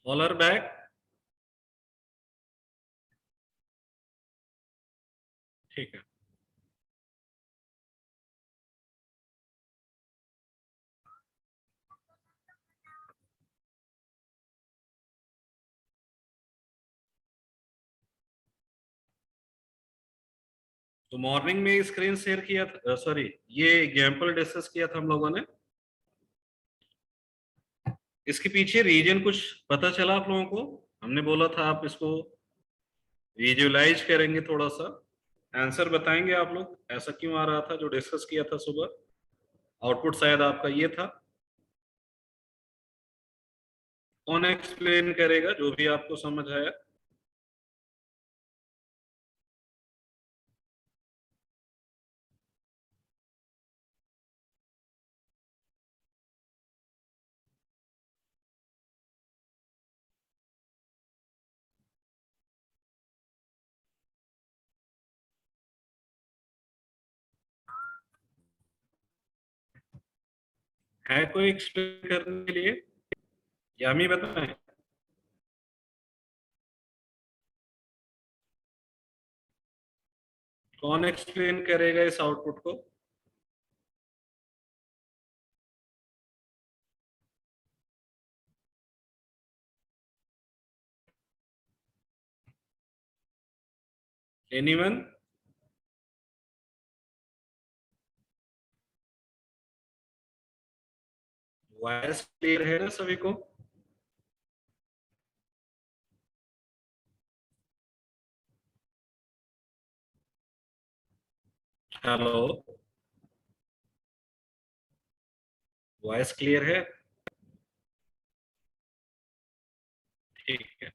All are back. ठीक है। तो मॉर्निंग में स्क्रीन शेयर किया था, सॉरी, ये एग्जाम्पल डिस्कस किया था हम लोगों ने। इसके पीछे रीजन कुछ पता चला आप लोगों को? हमने बोला था आप इसको विजुअलाइज करेंगे थोड़ा सा, आंसर बताएंगे आप लोग ऐसा क्यों आ रहा था जो डिस्कस किया था सुबह। आउटपुट शायद आपका ये था। कौन एक्सप्लेन करेगा जो भी आपको समझ आया? है कोई एक्सप्लेन करने के लिए या हम ही बताएं? कौन एक्सप्लेन करेगा इस आउटपुट को? एनीवन? वॉइस क्लियर है ना सभी को? हेलो, वॉइस क्लियर है? ठीक है।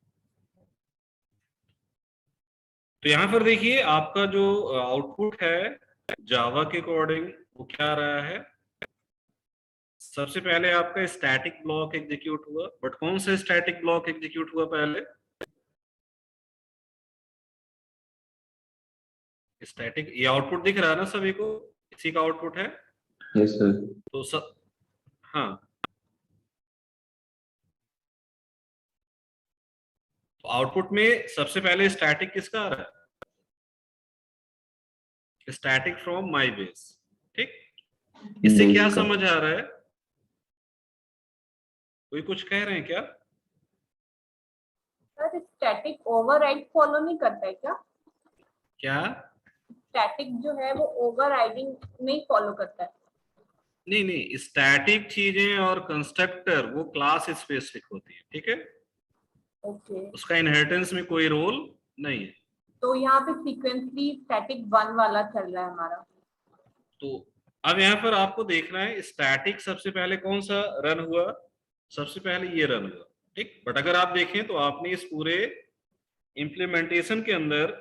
तो यहाँ पर देखिए आपका जो आउटपुट है जावा के अकॉर्डिंग वो क्या रहा है। सबसे पहले आपका स्टैटिक ब्लॉक एग्जीक्यूट हुआ, बट कौन सा स्टैटिक ब्लॉक एग्जीक्यूट हुआ पहले? स्टैटिक, ये आउटपुट दिख रहा है ना सभी को? इसी का आउटपुट है। Yes sir. तो सब, हाँ, तो आउटपुट में सबसे पहले स्टैटिक किसका आ रहा है? Static from my base. ठीक, इससे क्या समझ आ रहा है? कोई कुछ कह रहे हैं क्या? सर स्टैटिक ओवरराइड फॉलो नहीं करता है क्या? क्या? स्टैटिक जो है वो ओवरराइडिंग नहीं फॉलो करता है। नहीं नहीं, स्टैटिक चीजें और कंस्ट्रक्टर वो क्लास स्पेसिफिक होती है, ठीक है। ओके। उसका इनहेरिटेंस में कोई रोल नहीं है। तो यहाँ पे सीक्वेंसली स्टैटिक 1 वाला चल रहा है हमारा। तो अब यहाँ पर आपको देखना है स्टैटिक सबसे पहले कौन सा रन हुआ। सबसे पहले ये रन हुआ, ठीक। बट अगर आप देखें तो आपने इस पूरे इंप्लीमेंटेशन के अंदर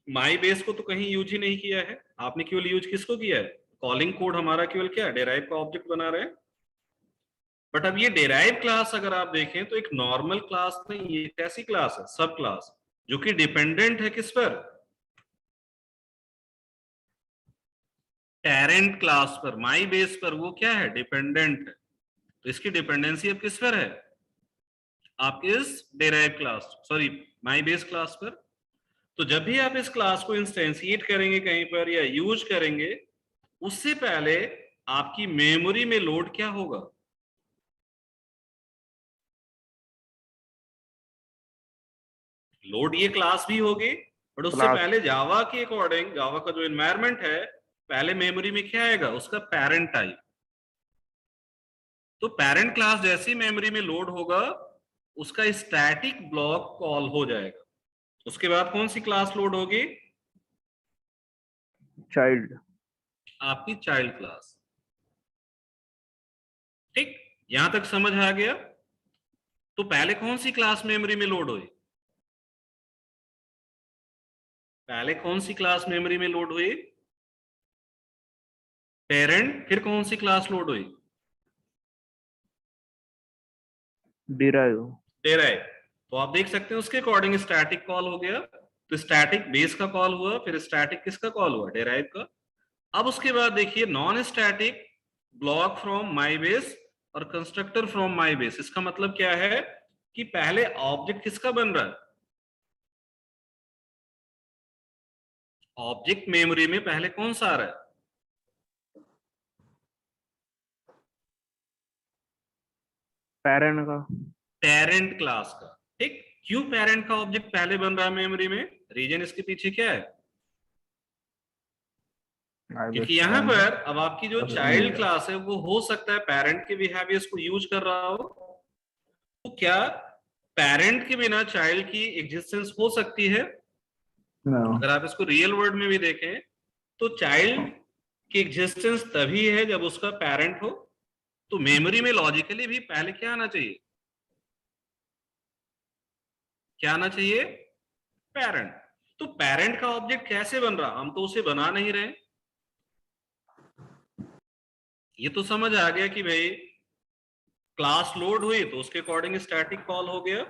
माई बेस को तो कहीं यूज ही नहीं किया है। आपने केवल यूज किसको किया है? कॉलिंग कोड हमारा केवल क्या है, डेराइव का ऑब्जेक्ट बना रहे हैं। बट अब ये डेराइव क्लास अगर आप देखें तो एक नॉर्मल क्लास नहीं, ये एक ऐसी क्लास है, सब क्लास, जो कि डिपेंडेंट है किस पर? पेरेंट क्लास पर, माई बेस पर। वो क्या है? डिपेंडेंट है। तो इसकी डिपेंडेंसी अब किस पर है? आपके इस derive class, sorry, my base class पर। तो जब भी आप इस क्लास को इंस्टेंशिएट करेंगे कहीं पर या यूज करेंगे, उससे पहले आपकी मेमोरी में लोड क्या होगा? लोड ये क्लास भी होगी, बट उससे पहले जावा के अकॉर्डिंग, जावा का जो एनवायरनमेंट है, पहले मेमोरी में क्या आएगा? उसका पेरेंट टाइप। तो पेरेंट क्लास जैसी मेमोरी में लोड होगा, उसका स्टैटिक ब्लॉक कॉल हो जाएगा। उसके बाद कौन सी क्लास लोड होगी? चाइल्ड। आपकी चाइल्ड क्लास। ठीक, यहां तक समझ आ गया? तो पहले कौन सी क्लास मेमोरी में लोड हुई? पहले कौन सी क्लास मेमोरी में लोड हुई? पेरेंट। फिर कौन सी क्लास लोड हुई? डिराइव। डेराइव। तो आप देख सकते हैं उसके अकॉर्डिंग स्टैटिक कॉल हो गया। तो स्टैटिक बेस का कॉल हुआ, फिर स्टैटिक किसका कॉल हुआ? डेराइव का। अब उसके बाद देखिए non static block from my base और कंस्ट्रक्टर फ्रॉम माई बेस। इसका मतलब क्या है? कि पहले ऑब्जेक्ट किसका बन रहा है। ऑब्जेक्ट मेमोरी में पहले कौन सा आ रहा है, पेरेंट का। पेरेंट क्लास का। ठीक, क्यों पेरेंट का ऑब्जेक्ट पहले बन रहा है मेमोरी में, रीजन इसके पीछे क्या है, क्योंकि यहाँ पर अब आपकी जो चाइल्ड क्लास है वो हो सकता है पेरेंट के बिहेवियर्स को यूज कर रहा हो, तो क्या पेरेंट के बिना चाइल्ड की एग्जिस्टेंस हो सकती है। अगर आप इसको रियल वर्ल्ड में भी देखें तो चाइल्ड की एग्जिस्टेंस तभी है जब उसका पेरेंट हो। तो मेमोरी में लॉजिकली भी पहले क्या आना चाहिए, क्या आना चाहिए, पेरेंट। तो पेरेंट का ऑब्जेक्ट कैसे बन रहा, हम तो उसे बना नहीं रहे। ये तो समझ आ गया कि भाई क्लास लोड हुई तो उसके अकॉर्डिंग स्टैटिक कॉल हो गया,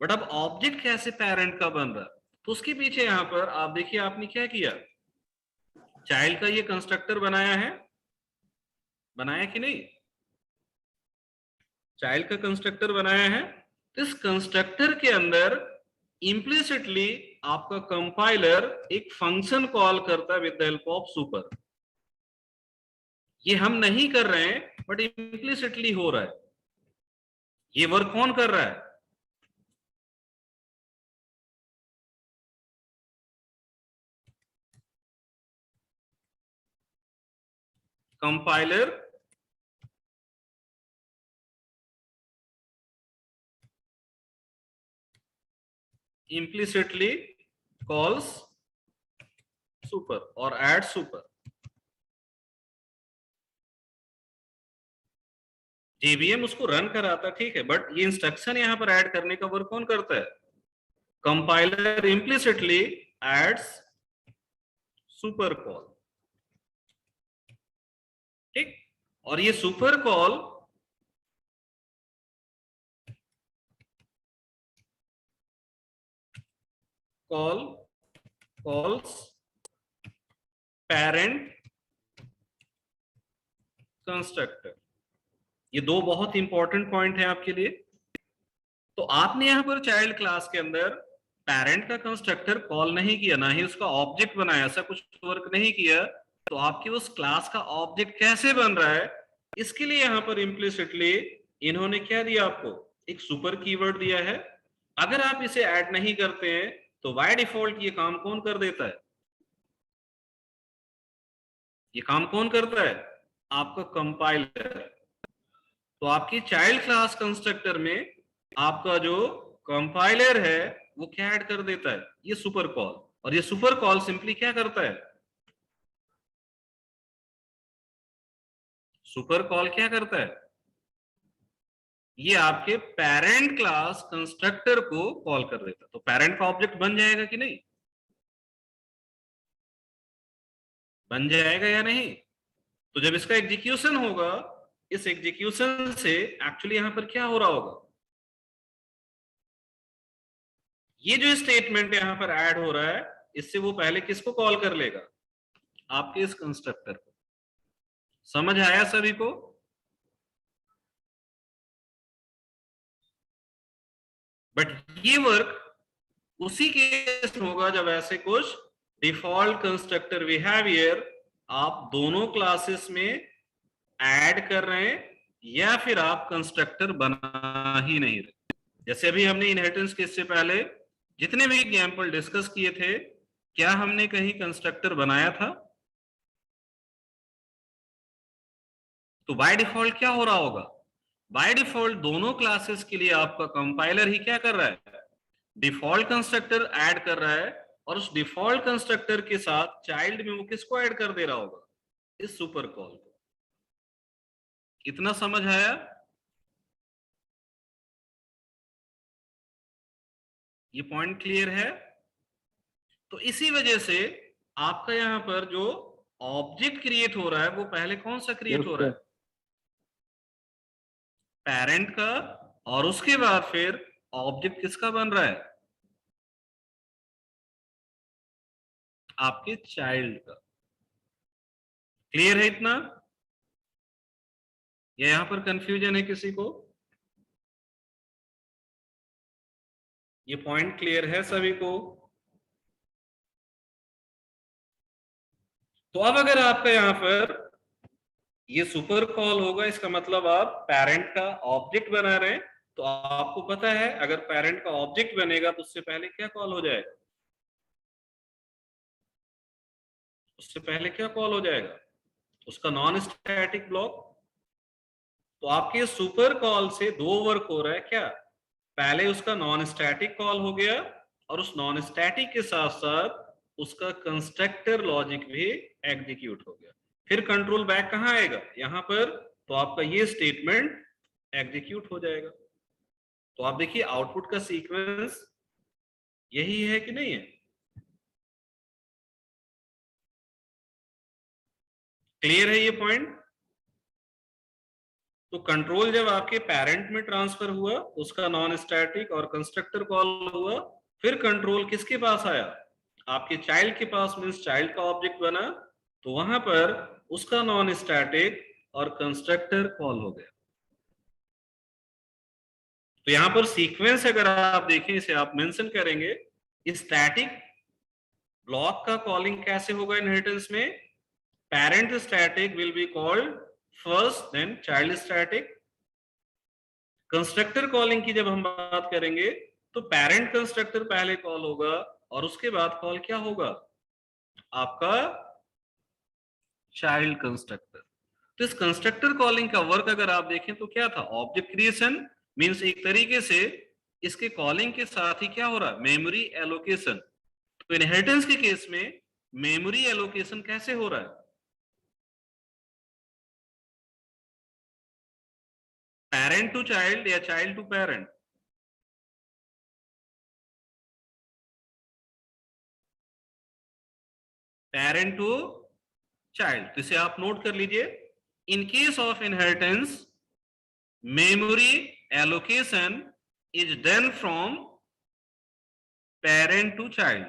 बट अब ऑब्जेक्ट कैसे पेरेंट का बन रहा, तो उसके पीछे यहां पर आप देखिए आपने क्या किया, चाइल्ड का ये कंस्ट्रक्टर बनाया है, बनाया कि नहीं, चाइल्ड का कंस्ट्रक्टर बनाया है। तो इस कंस्ट्रक्टर के अंदर इम्प्लिसिटली आपका कंपाइलर एक फंक्शन कॉल करता है with the help of super. ये हम नहीं कर रहे हैं बट इम्प्लिसिटली हो रहा है। ये वर्क कौन कर रहा है, कंपाइलर implicitly calls super और adds super। जेबीएम उसको रन कराता, ठीक है, बट ये इंस्ट्रक्शन यहां पर ऐड करने का वर्क कौन करता है, compiler implicitly adds super call. ठीक, और ये super call calls parent constructor. ये दो बहुत इंपॉर्टेंट पॉइंट है आपके लिए। तो आपने यहां पर चाइल्ड क्लास के अंदर पेरेंट का कंस्ट्रक्टर कॉल नहीं किया, ना ही उसका ऑब्जेक्ट बनाया, ऐसा कुछ वर्क नहीं किया। तो आपकी उस क्लास का ऑब्जेक्ट कैसे बन रहा है, इसके लिए यहां पर इम्प्लिसिटली इन्होंने क्या दिया, आपको एक सुपर कीवर्ड दिया है। अगर आप इसे ऐड नहीं करते हैं तो बाय डिफॉल्ट ये काम कौन कर देता है, ये काम कौन करता है, आपका कंपाइलर। तो आपकी चाइल्ड क्लास कंस्ट्रक्टर में आपका जो कंपाइलर है वो क्या ऐड कर देता है, ये सुपर कॉल। और ये सुपर कॉल सिंपली क्या करता है, सुपर कॉल क्या करता है, ये आपके पेरेंट क्लास कंस्ट्रक्टर को कॉल कर देता है। तो पेरेंट का ऑब्जेक्ट बन जाएगा कि नहीं, बन जाएगा या नहीं। तो जब इसका एग्जीक्यूशन होगा, इस एग्जीक्यूशन से एक्चुअली यहां पर क्या हो रहा होगा, ये जो स्टेटमेंट यहां पर ऐड हो रहा है इससे वो पहले किसको कॉल कर लेगा, आपके इस कंस्ट्रक्टर को। समझ आया सभी को। बट ये वर्क उसी केस में होगा जब ऐसे कुछ डिफॉल्ट कंस्ट्रक्टर बिहेवियर आप दोनों क्लासेस में ऐड कर रहे हैं या फिर आप कंस्ट्रक्टर बना ही नहीं रहे। जैसे अभी हमने इनहेरिटेंस केस से पहले जितने भी एग्जाम्पल डिस्कस किए थे, क्या हमने कहीं कंस्ट्रक्टर बनाया था। तो बाय डिफॉल्ट क्या हो रहा होगा, बाय डिफॉल्ट दोनों क्लासेस के लिए आपका कंपाइलर ही क्या कर रहा है, डिफॉल्ट कंस्ट्रक्टर ऐड कर रहा है। और उस डिफॉल्ट कंस्ट्रक्टर के साथ चाइल्ड में वो किसको ऐड कर दे रहा होगा, इस सुपर कॉल को। इतना समझ आया। ये पॉइंट क्लियर है। तो इसी वजह से आपका यहां पर जो ऑब्जेक्ट क्रिएट हो रहा है वो पहले कौन सा क्रिएट हो रहा है, पेरेंट का, और उसके बाद फिर ऑब्जेक्ट किसका बन रहा है, आपके चाइल्ड का। क्लियर है इतना, या यहां पर कंफ्यूजन है किसी को। ये पॉइंट क्लियर है सभी को? तो अब अगर आपका यहां पर ये सुपर कॉल होगा, इसका मतलब आप पेरेंट का ऑब्जेक्ट बना रहे हैं। तो आपको पता है अगर पेरेंट का ऑब्जेक्ट बनेगा तो उससे पहले क्या कॉल हो जाएगा? उससे पहले क्या कॉल हो जाएगा? उसका नॉन स्टैटिक ब्लॉक। तो आपके सुपर कॉल से दो वर्क हो रहा है क्या? पहले उसका नॉन स्टैटिक कॉल हो गया और उस नॉन स्टैटिक के साथ साथ उसका कंस्ट्रक्टर लॉजिक भी एग्जीक्यूट हो गया। फिर कंट्रोल बैक कहां आएगा? यहां पर। तो आपका ये स्टेटमेंट एग्जीक्यूट हो जाएगा। तो आप देखिए आउटपुट का सीक्वेंस यही है कि नहीं है? क्लियर है ये पॉइंट? तो कंट्रोल जब आपके पेरेंट में ट्रांसफर हुआ, उसका नॉन स्टैटिक और कंस्ट्रक्टर कॉल हुआ, फिर कंट्रोल किसके पास आया? आपके चाइल्ड के पास, मींस चाइल्ड का ऑब्जेक्ट बना, तो वहां पर उसका नॉन स्टैटिक और कंस्ट्रक्टर कॉल हो गया। तो यहां पर सीक्वेंस अगर आप देखें, इसे आप मेंशन करेंगे, स्टैटिक ब्लॉक का कॉलिंग कैसे होगा इनहेरिटेंस में? Parent static will be called first, then child static. Constructor calling की जब हम बात करेंगे तो पेरेंट कंस्ट्रक्टर पहले कॉल होगा और उसके बाद कॉल क्या होगा? आपका चाइल्ड कंस्ट्रक्टर। तो इस कंस्ट्रक्टर कॉलिंग का वर्क अगर आप देखें तो क्या था? ऑब्जेक्ट क्रिएशन, मींस एक तरीके से इसके कॉलिंग के साथ ही क्या हो रहा है? Memory allocation. तो इनहेरिटेंस के केस में मेमोरी एलोकेशन कैसे हो रहा है? पेरेंट टू चाइल्ड या child to parent? Parent to child. तो इसे आप नोट कर लीजिए। In case of inheritance, memory allocation is done from parent to child.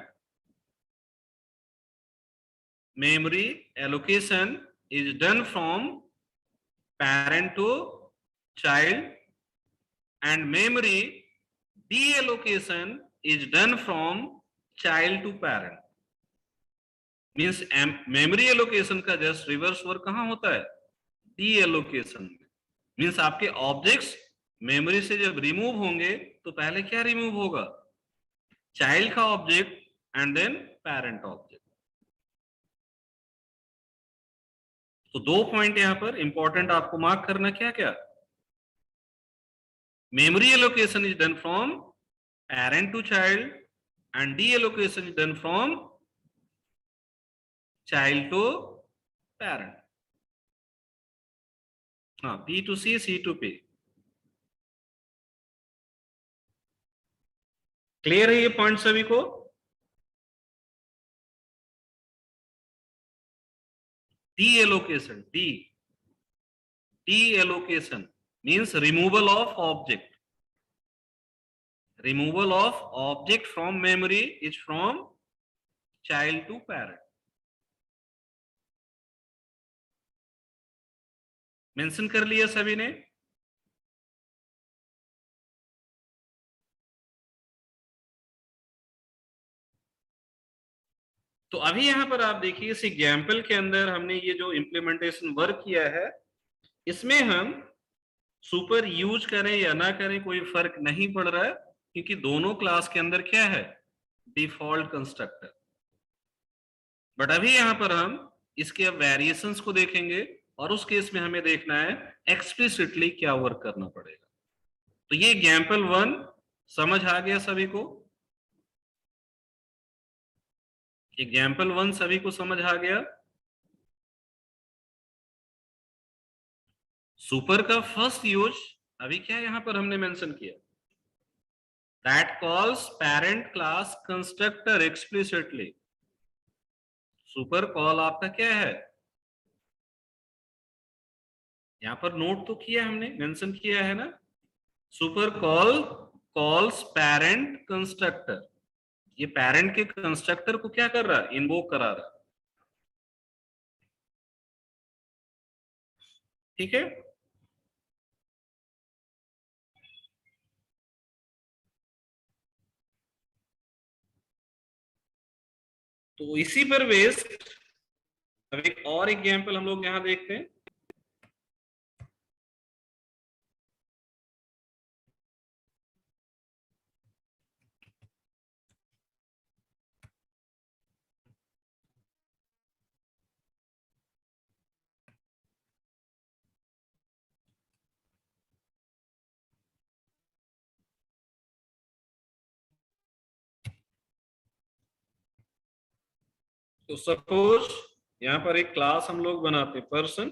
Memory allocation is done from parent to child, and memory deallocation is done from child to parent. Means memory allocation का just reverse work कहां होता है? D allocation में। Means आपके objects memory से जब remove होंगे तो पहले क्या रिमूव होगा? चाइल्ड का object and then parent object. तो दो पॉइंट यहां पर इंपॉर्टेंट आपको मार्क करना, क्या क्या? Memory allocation is done from parent to child and deallocation is done from child to parent. हाँ, P to C to P. Clear है ये पॉइंट सभी को? Deallocation, deallocation means removal of object. Removal of object from memory is from child to parent. Mention कर लिया सभी ने? तो अभी यहां पर आप देखिए इस एग्जाम्पल के अंदर हमने ये जो इम्प्लीमेंटेशन वर्क किया है, इसमें हम सुपर यूज करें या ना करें कोई फर्क नहीं पड़ रहा है, क्योंकि दोनों क्लास के अंदर क्या है? Default constructor. बट अभी यहां पर हम इसके अब वेरिएशंस को देखेंगे और उस केस में हमें देखना है एक्सप्लिसिटली क्या वर्क करना पड़ेगा। तो ये एग्जाम्पल 1 समझ आ गया सभी को? एग्जाम्पल 1 सभी को समझ आ गया? सुपर का फर्स्ट यूज अभी क्या यहां पर हमने मेंशन किया? That calls parent class constructor explicitly. Super call आपका क्या है? यहां पर नोट तो किया हमने, मेंशन किया है ना? Super call calls parent constructor. ये पेरेंट के कंस्ट्रक्टर को क्या कर रहा है? इन्वोक करा रहा है। ठीक है? तो इसी पर बेस्ड अब एक और एग्जांपल हम लोग यहां देखते हैं। तो सपोज यहां पर एक क्लास हम लोग बनाते हैं पर्सन।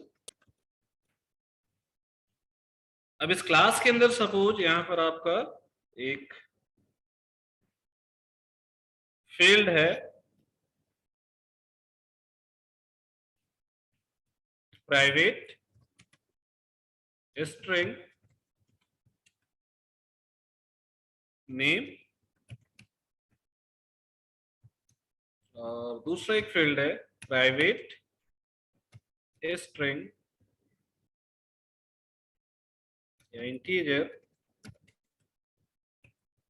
अब इस क्लास के अंदर सपोज यहां पर आपका एक फील्ड है प्राइवेट स्ट्रिंग नेम, और दूसरा एक फील्ड है प्राइवेट स्ट्रिंग या इंटीजर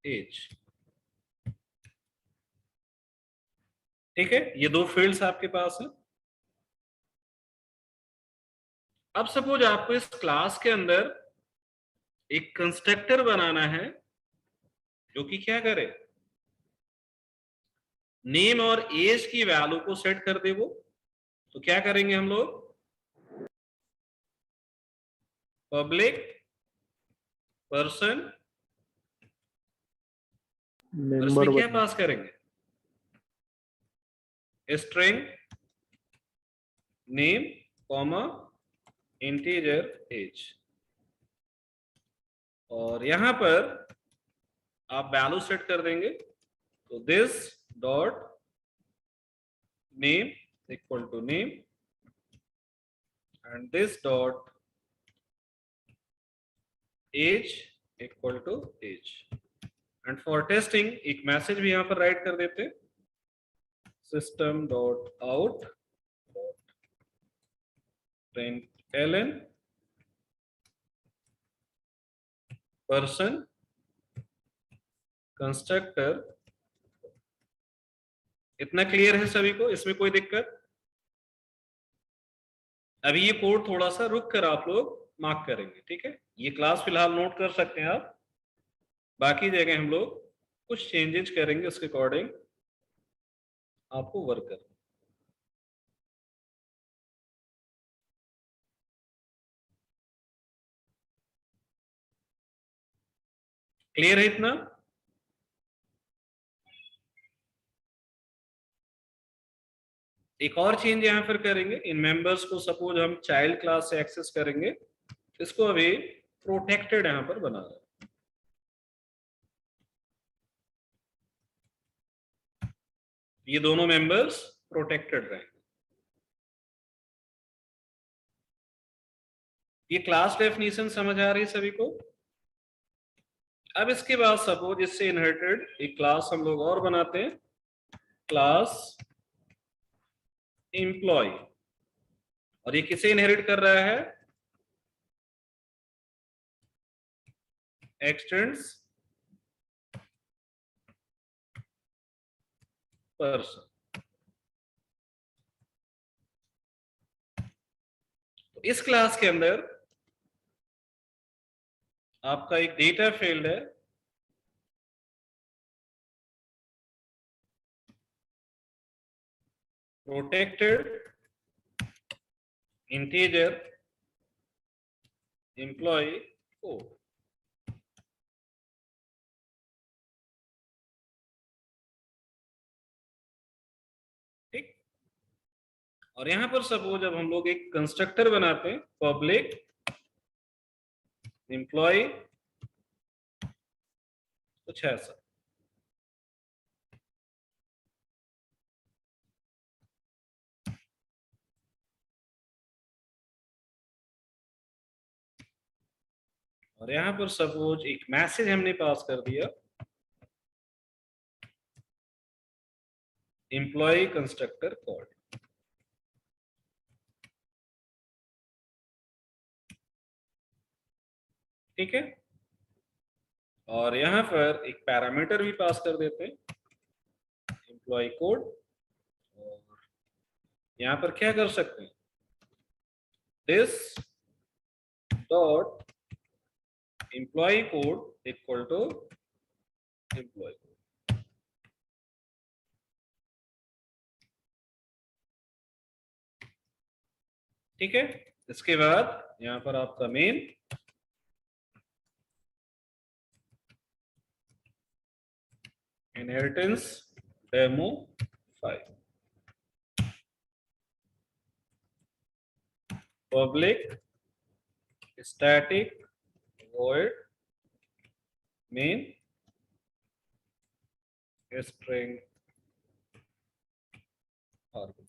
एज। ठीक है, ये दो फील्ड्स आपके पास हैं। अब सपोज आपको इस क्लास के अंदर एक कंस्ट्रक्टर बनाना है जो कि क्या करे, नेम और एज की वैल्यू को सेट कर दे वो। तो क्या करेंगे हम लोग, पब्लिक पर्सन, और इसमें मेंबर क्या बना। पास करेंगे, string name comma integer age. और यहां पर आप वैल्यू सेट कर देंगे। तो this dot name equal to name and this dot age equal to age. And for testing एक मैसेज भी यहां पर राइट कर देते, system dot out dot println person constructor. इतना क्लियर है सभी को, इसमें कोई दिक्कत? अभी ये कोड थोड़ा सा रुक कर आप लोग मार्क करेंगे, ठीक है? ये क्लास फिलहाल नोट कर सकते हैं आप, बाकी जगह हम लोग कुछ चेंजेस करेंगे, उसके अकॉर्डिंग आपको वर्क करना। क्लियर है इतना? एक और चेंज यहां पर करेंगे, इन मेंबर्स को सपोज हम चाइल्ड क्लास से एक्सेस करेंगे, इसको अभी प्रोटेक्टेड यहां पर बना रहे हैं। ये दोनों मेंबर्स प्रोटेक्टेड रहेंगे। ये क्लास डेफिनेशन समझ आ रही है सभी को? अब इसके बाद सपोज इससे इनहेरिटेड एक क्लास हम लोग और बनाते हैं, क्लास एम्प्लॉय। और ये किसे इनहेरिट कर रहा है, एक्सटेंड्स पर्सन। तो इस क्लास के अंदर आपका एक डेटा फील्ड है प्रोटेक्टेड इंटीजर एम्प्लॉय कोड। ठीक, और यहां पर सपोज अब हम लोग एक कंस्ट्रक्टर बनाते हैं पब्लिक एम्प्लॉय, कुछ ऐसा। और यहां पर सपोज एक मैसेज हमने पास कर दिया, एम्प्लॉय कंस्ट्रक्टर कॉल्ड। ठीक है, और यहां पर एक पैरामीटर भी पास कर देते हैं, एम्प्लॉय कोड, और यहाँ पर क्या कर सकते हैं, this dot employ code equal to employ code. ठीक है, इसके बाद यहाँ पर आपका main inheritance demo 5 public static void main string array।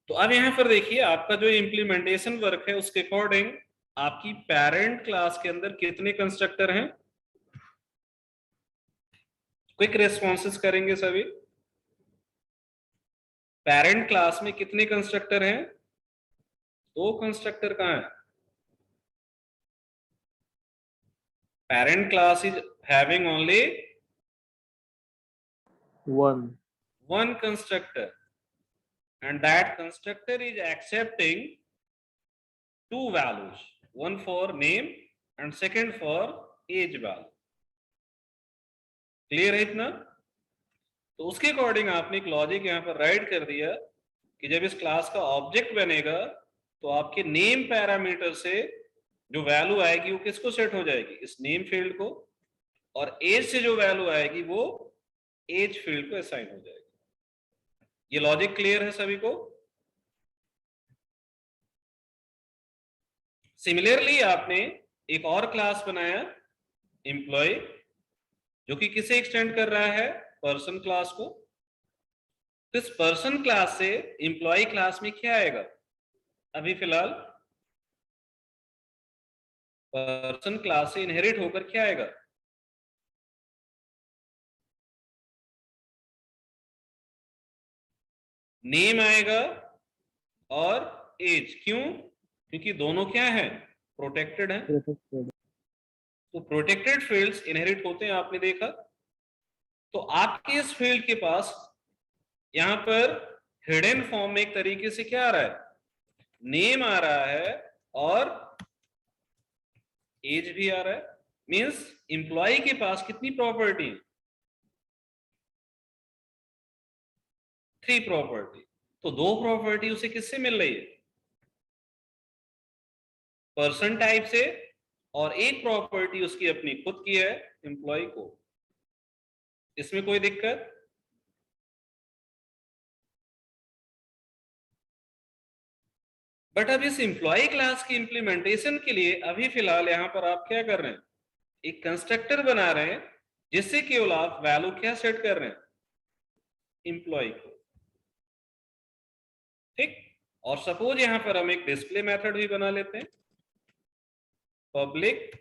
तो अब यहां पर देखिए आपका जो इंप्लीमेंटेशन वर्क है उसके अकॉर्डिंग आपकी पेरेंट क्लास के अंदर कितने कंस्ट्रक्टर हैं, क्विक रेस्पॉन्सेस करेंगे सभी। पेरेंट क्लास में कितने कंस्ट्रक्टर हैं, 2 कंस्ट्रक्टर कहां है, parent class is having only one constructor and that constructor is accepting 2 values, one for name and second for age value। Clear है इतना? तो उसके अकॉर्डिंग आपने एक लॉजिक यहाँ पर राइट कर दिया कि जब इस क्लास का ऑब्जेक्ट बनेगा तो आपके नेम पैरामीटर से जो वैल्यू आएगी वो किसको सेट हो जाएगी, इस नेम फील्ड को, और एज से जो वैल्यू आएगी वो एज फील्ड को असाइन हो जाएगी। ये लॉजिक क्लियर है सभी को? सिमिलरली आपने एक और क्लास बनाया एम्प्लॉय, जो कि किसे एक्सटेंड कर रहा है, पर्सन क्लास को। तो इस पर्सन क्लास से एम्प्लॉय क्लास में क्या आएगा, अभी फिलहाल पर्सन क्लास से इनहेरिट होकर क्या आएगा, नेम आएगा और एज। क्यों? क्योंकि दोनों क्या है, प्रोटेक्टेड है। तो प्रोटेक्टेड फील्ड्स इनहेरिट होते हैं, आपने देखा। तो आपके इस फील्ड के पास यहां पर हिडन फॉर्म में एक तरीके से क्या आ रहा है, नेम आ रहा है और एज भी आ रहा है। मींस एम्प्लॉय के पास कितनी प्रॉपर्टी, 3 प्रॉपर्टी। तो 2 प्रॉपर्टी उसे किससे मिल रही है, पर्सन टाइप से, और एक प्रॉपर्टी उसकी अपनी खुद की है, एम्प्लॉय को। इसमें कोई दिक्कत? बट अब इस एम्प्लॉय क्लास की इंप्लीमेंटेशन के लिए अभी फिलहाल यहां पर आप क्या कर रहे हैं, एक कंस्ट्रक्टर बना रहे हैं जिससे केवल आप वैल्यू क्या सेट कर रहे हैं, एम्प्लॉय को। ठीक, और सपोज यहां पर हम एक डिस्प्ले मेथड भी बना लेते हैं, पब्लिक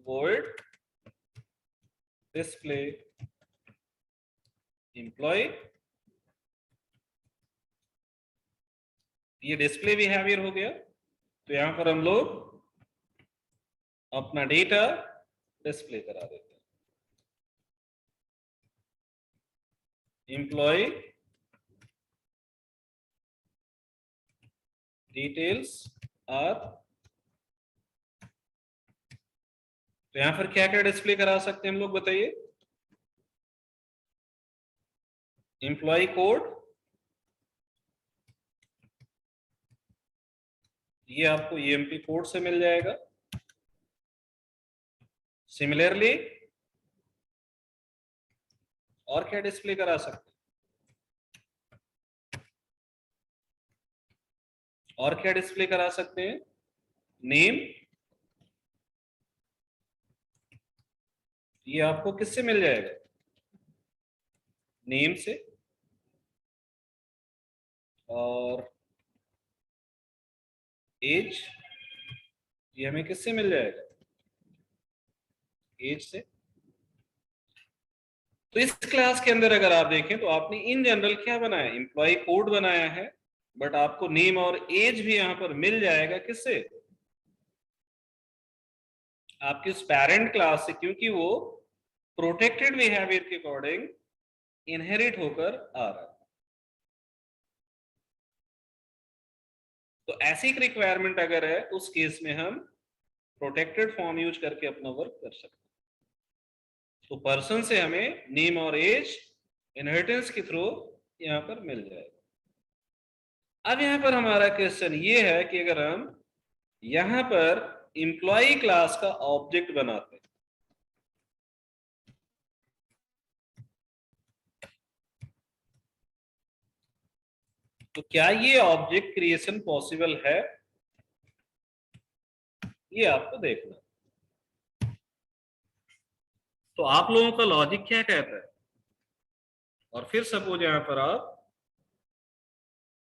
वॉइड डिस्प्ले एम्प्लॉय। ये डिस्प्ले बिहेवियर हो गया। तो यहां पर हम लोग अपना डेटा डिस्प्ले करा देते हैं, एम्प्लॉय डिटेल्स आर। तो यहां पर क्या क्या डिस्प्ले करा सकते हैं हम लोग, बताइए। एम्प्लॉय कोड, ये आपको EMP कोड से मिल जाएगा। सिमिलरली और क्या डिस्प्ले करा सकते हैं, और क्या डिस्प्ले करा सकते हैं, नेम। ये आपको किससे मिल जाएगा, नेम से। और एज, ये हमें किससे मिल जाएगा, एज से। तो इस क्लास के अंदर अगर आप देखें तो आपने इन जनरल क्या बनाया, एम्प्लॉय कोड बनाया है, बट आपको नेम और एज भी यहां पर मिल जाएगा किससे, आपकी उस पेरेंट क्लास से, क्योंकि वो प्रोटेक्टेड बिहेवियर के अकॉर्डिंग इनहेरिट होकर आ रहा है। तो ऐसी एक रिक्वायरमेंट अगर है तो उस केस में हम प्रोटेक्टेड फॉर्म यूज करके अपना वर्क कर सकते हैं। तो पर्सन से हमें नेम और एज इनहेरिटेंस के थ्रू यहां पर मिल जाएगा। अब यहां पर हमारा क्वेश्चन ये है कि अगर हम यहां पर एम्प्लॉय क्लास का ऑब्जेक्ट बनाते हैं तो क्या ये ऑब्जेक्ट क्रिएशन पॉसिबल है, ये आपको देखना है। तो आप लोगों का लॉजिक क्या कहता है, और फिर सपोज यहां पर आप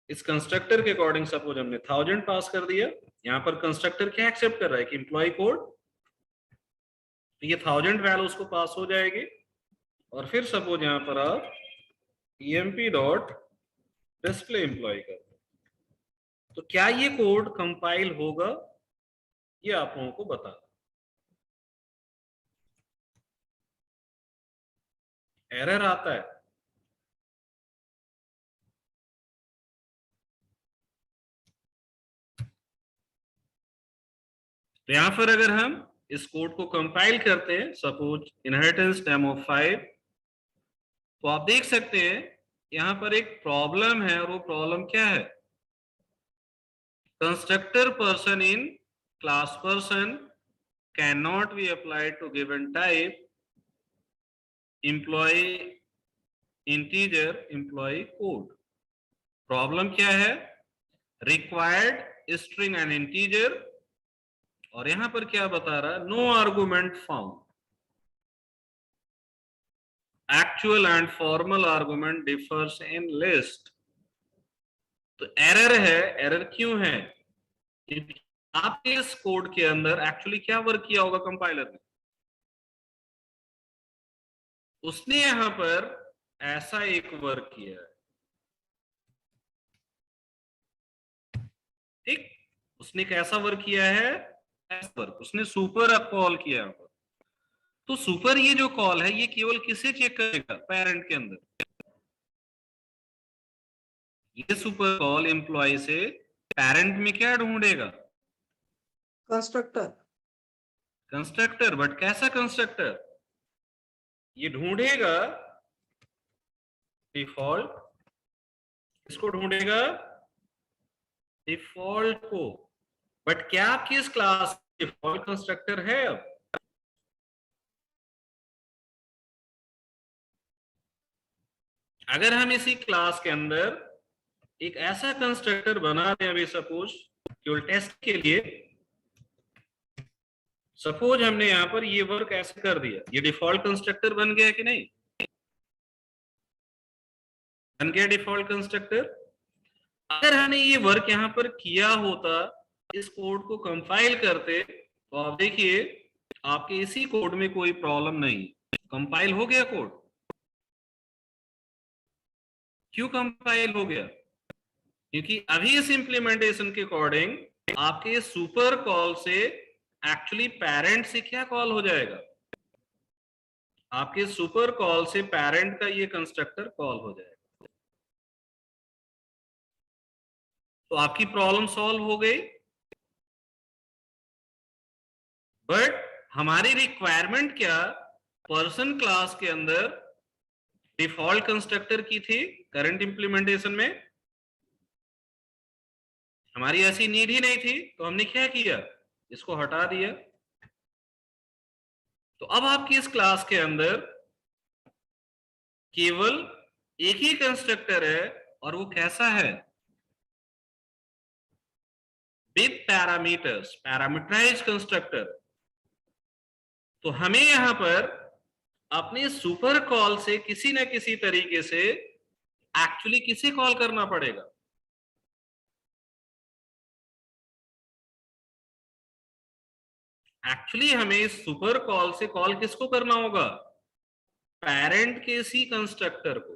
इस कंस्ट्रक्टर के अकॉर्डिंग सपोज हमने 1000 पास कर दिया, यहां पर कंस्ट्रक्टर क्या एक्सेप्ट कर रहा है कि एम्प्लॉय कोड, तो ये 1000 वैल्यू उसको पास हो जाएगी। और फिर सपोज यहां पर आप emp डॉट डिस्प्ले एम्प्लॉय कर, तो क्या ये कोड कंपाइल होगा, ये आप लोगों को बता। एरर आता है, तो यहां पर अगर हम इस कोड को कंपाइल करते हैं सपोज इनहेरिटेंस डेमो 5, तो आप देख सकते हैं यहां पर एक प्रॉब्लम है, और वो प्रॉब्लम क्या है, constructor person in class person can not be applied to given type employ integer employ code. Problem क्या है, रिक्वायर्ड स्ट्रिंग एंड इंटीजर, और यहां पर क्या बता रहा है, no argument found, actual and formal argument differs in list. तो एरर है, एरर क्यों है, क्योंकि आपके इस कोड के अंदर एक्चुअली क्या वर्क किया होगा कंपाइलर ने, उसने यहां पर ऐसा एक वर्क किया है, ठीक, उसने कैसा वर्क किया है, ऐसा वर्क उसने सुपर कॉल किया यहां पर। तो सुपर ये जो कॉल है ये केवल किसे चेक करेगा, पेरेंट के अंदर। ये सुपर कॉल एम्प्लॉय से पेरेंट में क्या ढूंढेगा, कंस्ट्रक्टर। कंस्ट्रक्टर, बट कैसा कंस्ट्रक्टर, ये ढूंढेगा डिफॉल्ट, इसको ढूंढेगा डिफॉल्ट को, बट क्या आपकी इस क्लास डिफॉल्ट कंस्ट्रक्टर है। अब अगर हम इसी क्लास के अंदर एक ऐसा कंस्ट्रक्टर बना दें, अभी सपोज केवल टेस्ट के लिए, सपोज हमने यहां पर ये वर्क ऐसे कर दिया, ये डिफॉल्ट कंस्ट्रक्टर बन गया कि नहीं, बन गया डिफॉल्ट कंस्ट्रक्टर। अगर हमने ये वर्क यहां पर किया होता, इस कोड को कंपाइल करते, तो आप देखिए आपके इसी कोड में कोई प्रॉब्लम नहीं, कंपाइल हो गया कोड। क्यों कंपाइल हो गया, क्योंकि अभी इस इंप्लीमेंटेशन के अकॉर्डिंग आपके सुपर कॉल से एक्चुअली पेरेंट से क्या कॉल हो जाएगा, आपके सुपर कॉल से पेरेंट का ये कंस्ट्रक्टर कॉल हो जाएगा। तो आपकी प्रॉब्लम सॉल्व हो गई, बट हमारी रिक्वायरमेंट क्या, पर्सन क्लास के अंदर डिफॉल्ट कंस्ट्रक्टर की थी, करंट इंप्लीमेंटेशन में हमारी ऐसी नीड ही नहीं थी, तो हमने क्या किया, इसको हटा दिया। तो अब आपकी इस क्लास के अंदर केवल एक ही कंस्ट्रक्टर है, और वो कैसा है, विद पैरामीटर्स, पैरामीटराइज कंस्ट्रक्टर। तो हमें यहां पर अपने सुपर कॉल से किसी न किसी तरीके से एक्चुअली किसे कॉल करना पड़ेगा, एक्चुअली हमें इस सुपर कॉल से कॉल किसको करना होगा, पेरेंट के इसी कंस्ट्रक्टर को।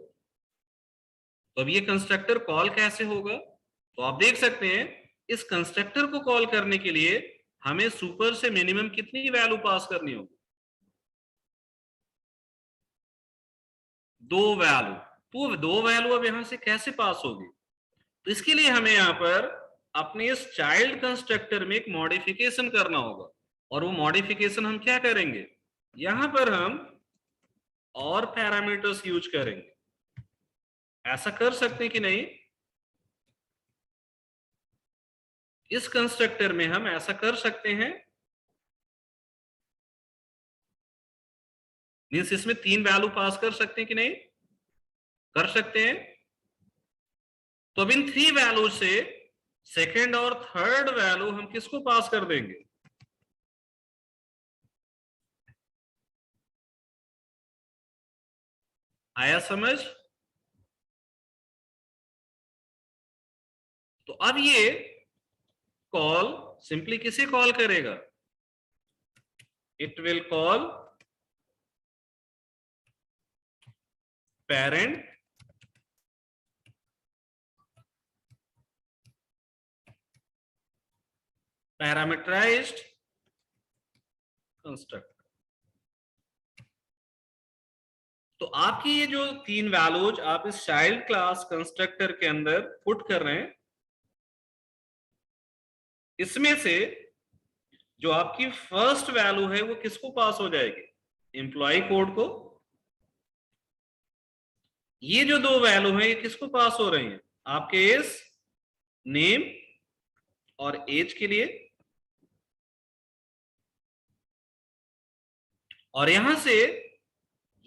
तो अब ये कंस्ट्रक्टर कॉल कैसे होगा, तो आप देख सकते हैं इस कंस्ट्रक्टर को कॉल करने के लिए हमें सुपर से मिनिमम कितनी वैल्यू पास करनी होगी, दो वैल्यू, तो दो वैल्यू अब यहां से कैसे पास होगी? तो इसके लिए हमें यहाँ पर अपने इस चाइल्ड कंस्ट्रक्टर में एक मॉडिफिकेशन करना होगा, और वो मॉडिफिकेशन हम क्या करेंगे, यहां पर हम और पैरामीटर्स यूज करेंगे। ऐसा कर सकते हैं कि नहीं? इस कंस्ट्रक्टर में हम ऐसा कर सकते हैं, मीन्स इसमें 3 वैल्यू पास कर सकते हैं कि नहीं? कर सकते हैं। तो अब इन 3 वैल्यू से सेकेंड और थर्ड वैल्यू हम किसको पास कर देंगे? आया समझ? तो अब ये कॉल सिंपली किसे कॉल करेगा? It will call parent parameterized constructor. तो आपकी ये जो 3 वैल्यूज आप इस चाइल्ड क्लास कंस्ट्रक्टर के अंदर पुट कर रहे हैं, इसमें से जो आपकी फर्स्ट वैल्यू है वो किसको पास हो जाएगी? एम्प्लॉय कोड को। ये जो 2 वैल्यू है ये किसको पास हो रही हैं? आपके इस नेम और एज के लिए। और यहां से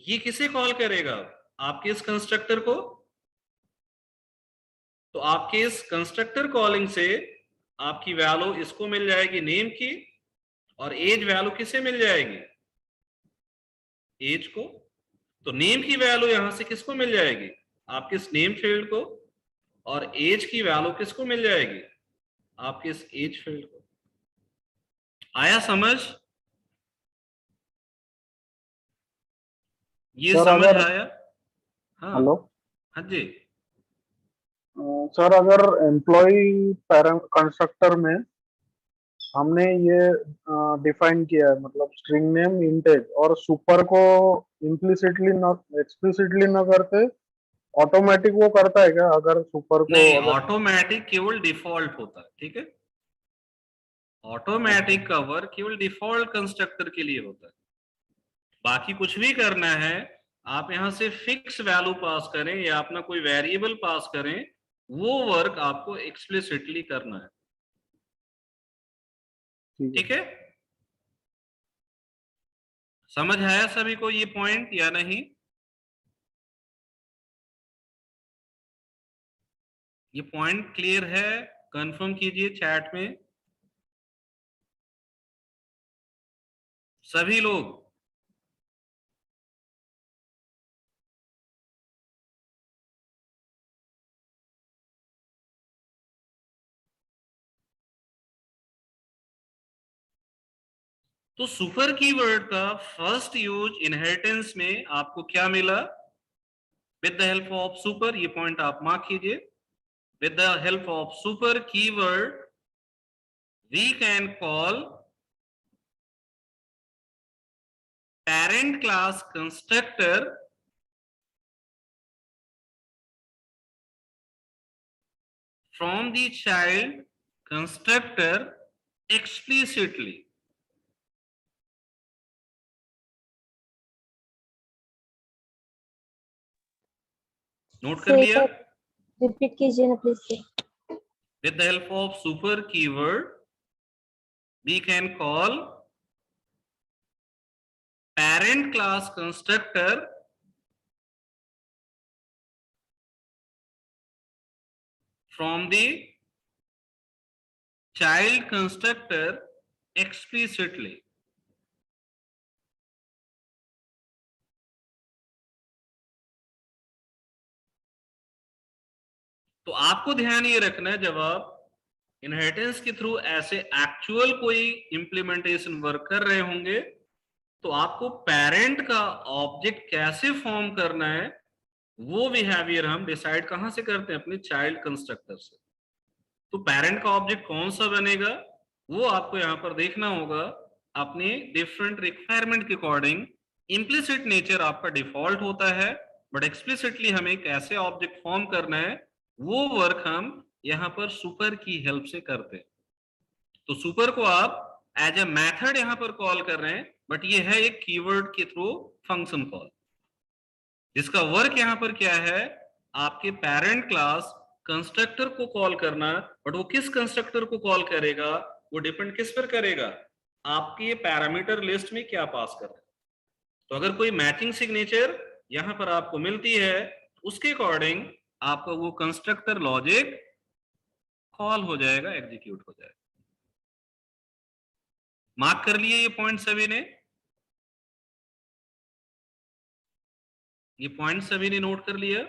ये किसे कॉल करेगा? आपके इस कंस्ट्रक्टर को। तो आपके इस कंस्ट्रक्टर कॉलिंग से आपकी वैल्यू इसको मिल जाएगी नेम की, और एज वैल्यू किसे मिल जाएगी? एज को। तो नेम की वैल्यू यहां से किसको मिल जाएगी? आपके इस नेम फील्ड को। और एज की वैल्यू किसको मिल जाएगी? आपके इस एज फील्ड को। आया समझ? ये सर समझ अगर आया? हाँ हेलो हाँ जी। सर, अगर एम्प्लॉय कंस्ट्रक्टर में हमने ये डिफाइन किया है, मतलब स्ट्रिंग नेम इंटेज, और सुपर को इम्प्लिसिटली न एक्सप्लिसिटली न करते, ऑटोमेटिक वो करता है क्या? अगर सुपर को नहीं, अगर ऑटोमेटिक केवल डिफॉल्ट होता है, ठीक है? ऑटोमेटिक कवर केवल डिफॉल्ट कंस्ट्रक्टर के लिए होता है। बाकी कुछ भी करना है, आप यहां से फिक्स वैल्यू पास करें या अपना कोई वेरिएबल पास करें, वो वर्क आपको एक्सप्लिसिटली करना है, ठीक है? समझ आया सभी को ये पॉइंट या नहीं? ये पॉइंट क्लियर है? कंफर्म कीजिए चैट में सभी लोग। तो सुपर कीवर्ड का फर्स्ट यूज इनहेरिटेंस में आपको क्या मिला? With the help of super, ये पॉइंट आप मार्क कीजिए। With the help of super keyword we can call parent class constructor from the child constructor explicitly. Note कर लिया? रिपीट कीजिए ना please. With the help of super keyword we can call parent class constructor from the child constructor explicitly. तो आपको ध्यान ये रखना है, जब आप इनहेरिटेंस के थ्रू ऐसे एक्चुअल कोई इंप्लीमेंटेशन वर्क कर रहे होंगे, तो आपको पेरेंट का ऑब्जेक्ट कैसे फॉर्म करना है, वो बिहेवियर हम डिसाइड कहां से करते हैं? अपने चाइल्ड कंस्ट्रक्टर से। तो पेरेंट का ऑब्जेक्ट कौन सा बनेगा, वो आपको यहां पर देखना होगा अपने डिफरेंट रिक्वायरमेंट के अकॉर्डिंग। इम्प्लिसिट नेचर आपका डिफॉल्ट होता है, बट एक्सप्लिसिटली हमें कैसे ऑब्जेक्ट फॉर्म करना है वो वर्क हम यहाँ पर सुपर की हेल्प से करते हैं। तो सुपर को आप एज ए मेथड यहाँ पर कॉल कर रहे हैं, बट ये है एक कीवर्ड के थ्रू फंक्शन कॉल, जिसका वर्क यहाँ पर क्या है, आपके पेरेंट क्लास कंस्ट्रक्टर को कॉल करना। बट वो किस कंस्ट्रक्टर को कॉल करेगा, वो डिपेंड किस पर करेगा, आपकी ये पैरामीटर लिस्ट में क्या पास कर रहे हैं। तो अगर कोई मैचिंग सिग्नेचर यहाँ पर आपको मिलती है, उसके अकॉर्डिंग आपका वो कंस्ट्रक्टर लॉजिक कॉल हो जाएगा, एग्जीक्यूट हो जाएगा। मार्क कर लिए ये पॉइंट सभी ने, ये पॉइंट सभी ने नोट कर लिया।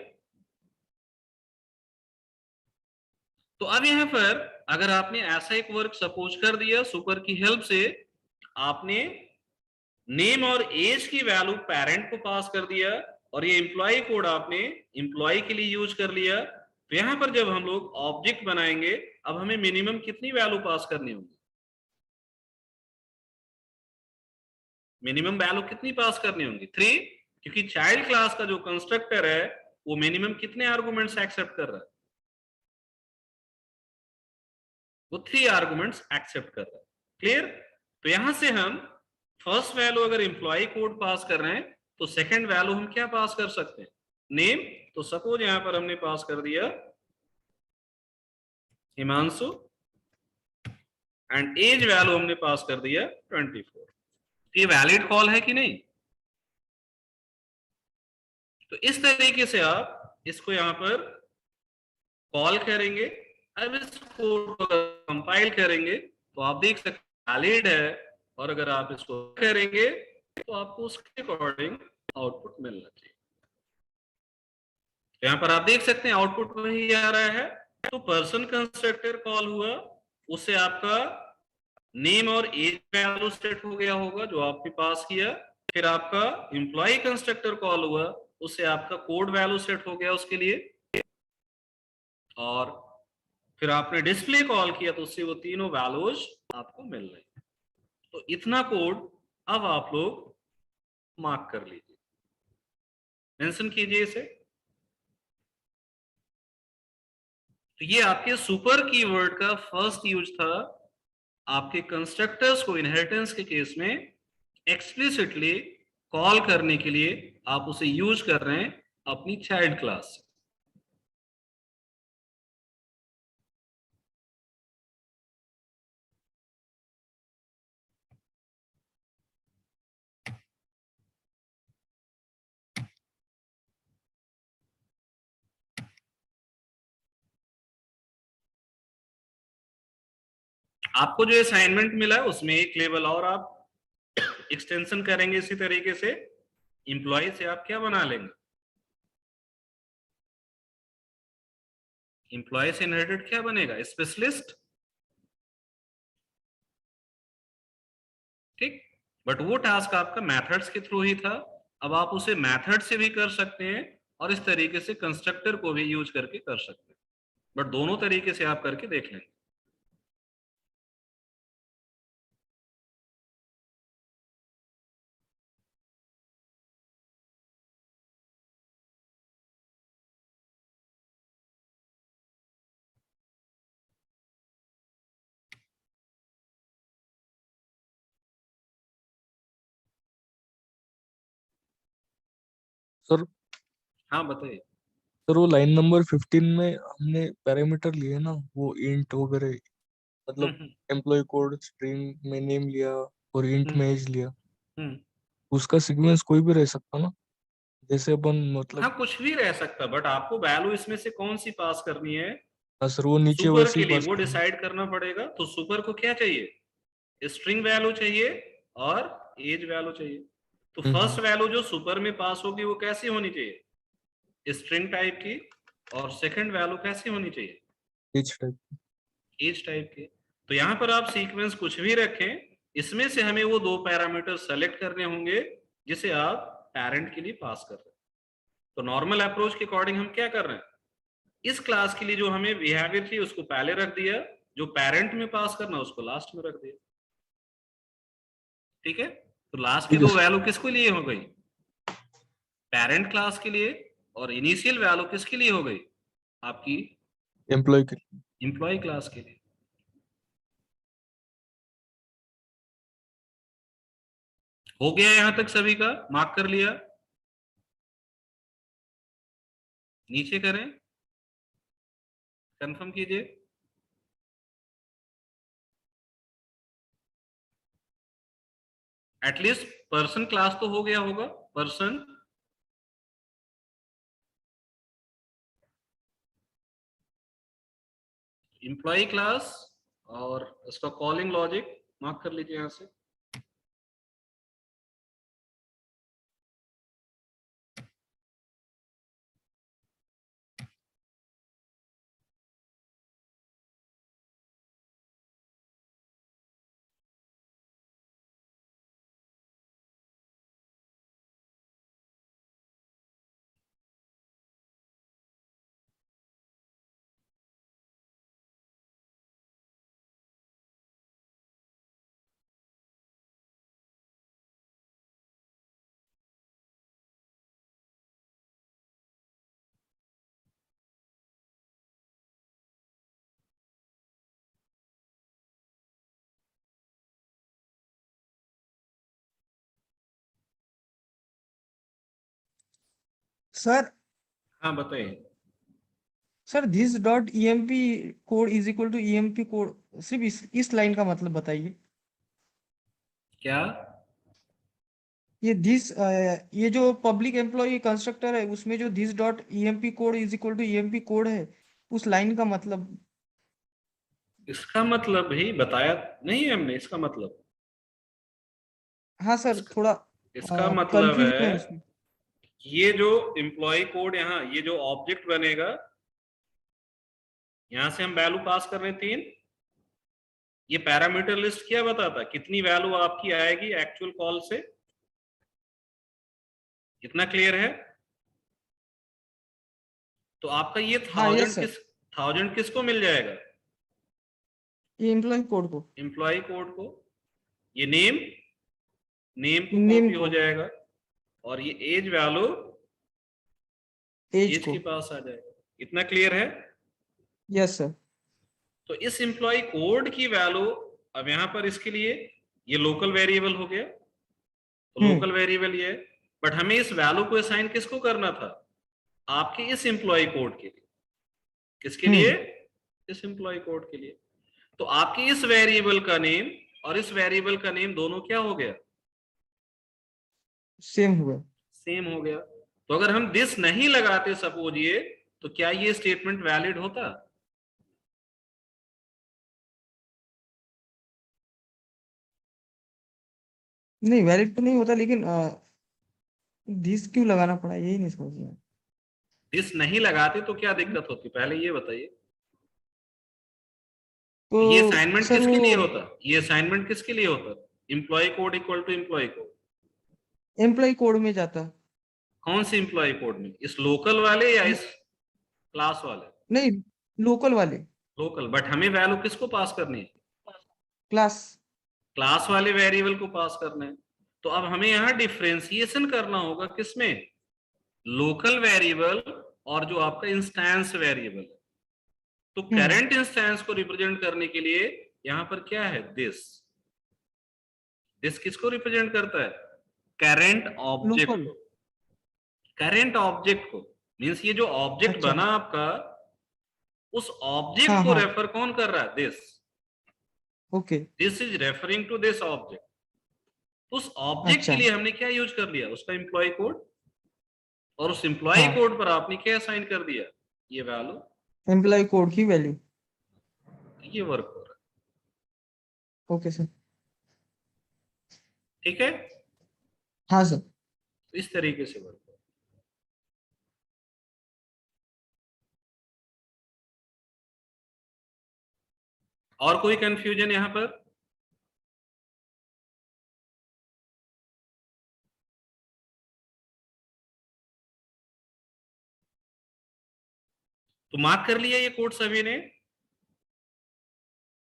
तो अब यहां पर अगर आपने ऐसा एक वर्क सपोज कर दिया सुपर की हेल्प से, आपने नेम और एज की वैल्यू पेरेंट को पास कर दिया और ये एम्प्लॉय कोड आपने एम्प्लॉय के लिए यूज कर लिया। तो यहां पर जब हम लोग ऑब्जेक्ट बनाएंगे, अब हमें मिनिमम कितनी वैल्यू पास करनी होगी, मिनिमम वैल्यू कितनी पास करनी होगी, 3, क्योंकि चाइल्ड क्लास का जो कंस्ट्रक्टर है वो मिनिमम कितने आर्गुमेंट्स एक्सेप्ट कर रहा है, वो 3 आर्गुमेंट्स एक्सेप्ट कर रहा है। क्लियर? तो यहां से हम फर्स्ट वैल्यू अगर एम्प्लॉय कोड पास कर रहे हैं तो सेकंड वैल्यू हम क्या पास कर सकते हैं, नेम। तो सपोज यहां पर हमने पास कर दिया हिमांशु एंड एज वैल्यू हमने पास कर दिया 24। ये वैलिड कॉल है कि नहीं? तो इस तरीके से आप इसको यहां पर कॉल करेंगे। अब इस कोड को कंपाइल करेंगे तो आप देख सकते हैं वैलिड है, और अगर आप इसको करेंगे तो आपको उसके अकॉर्डिंग आउटपुट मिलना चाहिए। तो यहां पर आप देख सकते हैं आउटपुट वही आ रहा है। तो पर्सन कंस्ट्रक्टर कॉल हुआ, उससे आपका नेम और एज वैल्यू सेट हो गया होगा जो आपने पास किया। फिर आपका एम्प्लॉय कंस्ट्रक्टर कॉल हुआ, उससे आपका कोड वैल्यू सेट हो गया उसके लिए, और फिर आपने डिस्प्ले कॉल किया तो उससे वो तीनों वैल्यूज आपको मिल रही। तो इतना कोड अब आप लोग मार्क कर लीजिए, मेंशन कीजिए इसे। तो ये आपके सुपर कीवर्ड का फर्स्ट यूज था, आपके कंस्ट्रक्टर्स को इनहेरिटेंस के केस में एक्सप्लिसिटली कॉल करने के लिए आप उसे यूज कर रहे हैं अपनी चाइल्ड क्लास से। आपको जो असाइनमेंट मिला है उसमें एक लेवल और आप एक्सटेंशन करेंगे इसी तरीके से। एम्प्लॉय से आप क्या बना लेंगे, एम्प्लॉय से इनहेरिटेड क्या बनेगा, स्पेशलिस्ट। ठीक, बट वो टास्क आपका मेथड्स के थ्रू ही था। अब आप उसे मेथड से भी कर सकते हैं और इस तरीके से कंस्ट्रक्टर को भी यूज करके कर सकते हैं, बट दोनों तरीके से आप करके देख लेंगे। सर हाँ बताइए। सर वो लाइन नंबर 15 में हमने पैरामीटर लिए ना, वो इंट वगैरह, मतलब एम्प्लॉय कोड स्ट्रिंग में नेम लिया और इंट में एज लिया, उसका सीक्वेंस कोई भी रह सकता ना, जैसे अपन मतलब। हाँ कुछ भी रह सकता, बट आपको वैल्यू इसमें से कौन सी पास करनी है, हाँ सर, वो नीचे सुपर वैसे के ही लिए पास वो करना। डिसाइड करना पड़ेगा। तो सुपर को क्या चाहिए, स्ट्रिंग वैल्यू चाहिए और एज वैल्यू चाहिए। तो फर्स्ट वैल्यू जो सुपर में पास होगी वो कैसी होनी चाहिए, स्ट्रिंग टाइप की, और सेकंड वैल्यू कैसी होनी चाहिए, एज टाइप। एज टाइप की। तो यहाँ पर आप सीक्वेंस कुछ भी रखें, इसमें से हमें वो 2 पैरामीटर सेलेक्ट करने होंगे जिसे आप पेरेंट के लिए पास कर रहे हैं। तो नॉर्मल अप्रोच के अकॉर्डिंग हम क्या कर रहे हैं, इस क्लास के लिए जो हमें बिहेवियर थी उसको पहले रख दिया, जो पेरेंट में पास करना उसको लास्ट में रख दिया। ठीक है, तो लास्ट की 2 वैल्यू किसको लिए हो गई, पेरेंट क्लास के लिए और इनिशियल वैल्यू किसके लिए हो गई? आपकी एम्प्लॉय के एम्प्लॉय क्लास के लिए। हो गया यहां तक सभी का? मार्क कर लिया? नीचे करें, कंफर्म कीजिए। एटलीस्ट पर्सन क्लास तो हो गया होगा। पर्सन, एम्प्लॉय क्लास और उसका कॉलिंग लॉजिक मार्क कर लीजिए यहां से। सर हाँ बताइए। Sir this dot EMP code is equal to EMP code, सिर्फ इस लाइन का मतलब बताइए। क्या? ये दिस ये जो पब्लिक एम्प्लॉय कंस्ट्रक्टर है उसमें जो this dot EMP code is equal to EMP code है, उस लाइन का मतलब। इसका मतलब ही बताया नहीं हमने। इसका मतलब, हाँ सर, इसका, थोड़ा इसका मतलब कंफ्यूजन है है उसमें। ये जो एम्प्लॉय कोड यहाँ, ये जो ऑब्जेक्ट बनेगा, यहां से हम वैल्यू पास कर रहे हैं 3। ये पैरामीटर लिस्ट क्या बताता, कितनी वैल्यू आपकी आएगी एक्चुअल कॉल से? कितना क्लियर है? तो आपका ये हाँ यस सर, 1000 किसको मिल जाएगा? ये एम्प्लॉय कोड को, एम्प्लॉय कोड को। ये नेम, नेम को नेम कॉपी हो को, जाएगा और ये एज वैल्यू एज एज को। के पास आ जाएगा। इतना क्लियर है? Yes sir. तो इस एम्प्लॉय कोड की वैल्यू, अब यहां पर इसके लिए ये लोकल वेरिएबल हो गया, तो लोकल वेरिएबल ये है। बट हमें इस वैल्यू को असाइन किसको करना था? आपके इस एम्प्लॉय कोड के लिए। किसके लिए? इस एम्प्लॉय कोड के लिए। तो आपके इस वेरिएबल का नेम और इस वेरिएबल का नेम दोनों क्या हो गया? सेम हुआ। सेम हो गया। तो अगर हम दिस नहीं लगाते सपोज ये, तो क्या ये स्टेटमेंट वैलिड होता? नहीं, वैलिड तो नहीं होता, लेकिन दिस क्यों लगाना पड़ा यही नहीं समझ में। दिस नहीं लगाते तो क्या दिक्कत होती, पहले ये बताइए। तो ये असाइनमेंट सर किसके वो लिए होता? ये असाइनमेंट किसके लिए होता? Employ code equal to employ code. Employ code में जाता। कौन सी एम्प्लॉय कोड में? इस लोकल वाले या लो- इस क्लास वाले? नहीं, लोकल वाले, लोकल। बट हमें वैल्यू किसको पास करनी है? क्लास। क्लास वाले वेरिएबल को पास करना है। तो अब हमें यहां डिफरेंशिएशन करना होगा किसमें? लोकल वेरिएबल और जो आपका इंस्टेंस वेरिएबल है। तो करंट इंस्टेंस को रिप्रेजेंट करने के लिए यहां पर क्या है? दिस। दिस किसको रिप्रेजेंट करता है? Current object local. को। करंट ऑब्जेक्ट को मींस ये जो ऑब्जेक्ट अच्छा। बना आपका, उस ऑब्जेक्ट हाँ को हाँ। रेफर कौन कर रहा है? This. Okay. This is referring to this object. उस ऑब्जेक्ट के अच्छा। लिए हमने क्या यूज कर लिया? उसका एम्प्लॉय कोड। और उस एम्प्लॉय हाँ, कोड पर आपने क्या असाइन कर दिया? ये वैल्यू। एम्प्लॉय कोड की वैल्यू। ये वर्क हो रहा है। Okay sir. ठीक है? हाँ सर। तो इस तरीके से वर्क हो रहा है। और कोई कंफ्यूजन यहां पर? तो मार्क कर लिया ये कोड सभी ने?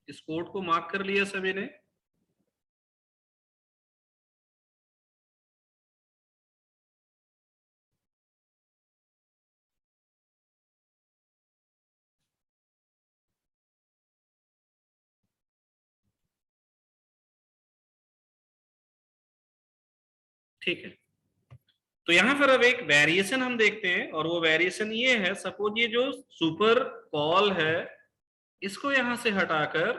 इस कोड को मार्क कर लिया सभी ने? ठीक है, तो यहां पर अब एक वेरिएशन हम देखते हैं, और वो वेरिएशन ये है, सपोज ये जो सुपर कॉल है इसको यहां से हटाकर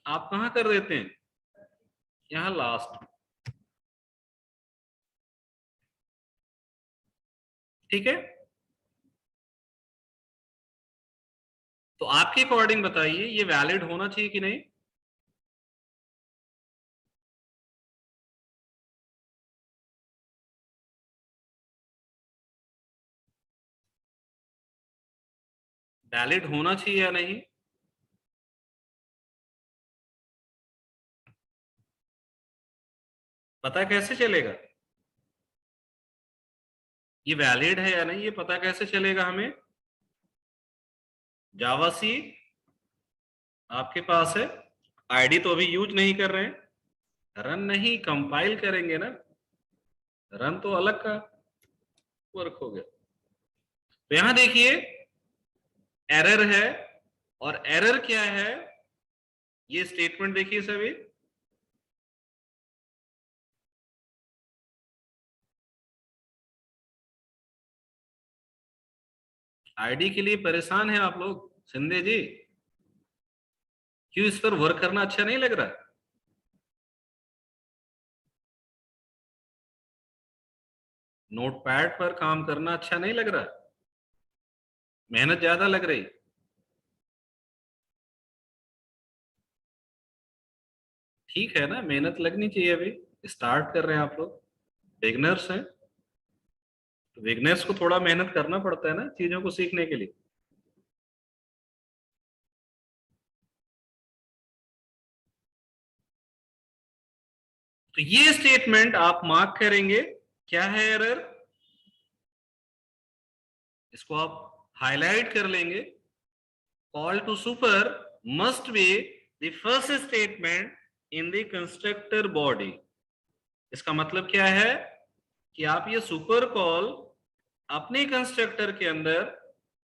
आप कहां कर देते हैं, यहां लास्ट, ठीक है। तो आपके अकॉर्डिंग बताइए ये वैलिड होना चाहिए कि नहीं? वैलिड होना चाहिए या नहीं? पता कैसे चलेगा ये वैलिड है या नहीं? ये पता कैसे चलेगा हमें? जावा सी आपके पास है, आईडी तो अभी यूज नहीं कर रहे हैं, रन नहीं, कंपाइल करेंगे ना, रन तो अलग का वर्क हो गया। तो यहां देखिए एरर है, और एरर क्या है, ये स्टेटमेंट देखिए सभी, आईडी के लिए परेशान है आप लोग शिंदे जी, क्यों इस पर वर्क करना अच्छा नहीं लग रहा? नोटपैड पर काम करना अच्छा नहीं लग रहा? मेहनत ज्यादा लग रही? ठीक है ना, मेहनत लगनी चाहिए, अभी स्टार्ट कर रहे हैं आप लोग, बिगनर्स हैं, तो बिगनर्स को थोड़ा मेहनत करना पड़ता है ना चीजों को सीखने के लिए। तो ये स्टेटमेंट आप मार्क करेंगे, क्या है एरर, इसको आप हाईलाइट कर लेंगे, call to super must be the first statement in the constructor body. इसका मतलब क्या है कि आप ये सुपर कॉल अपने कंस्ट्रक्टर के अंदर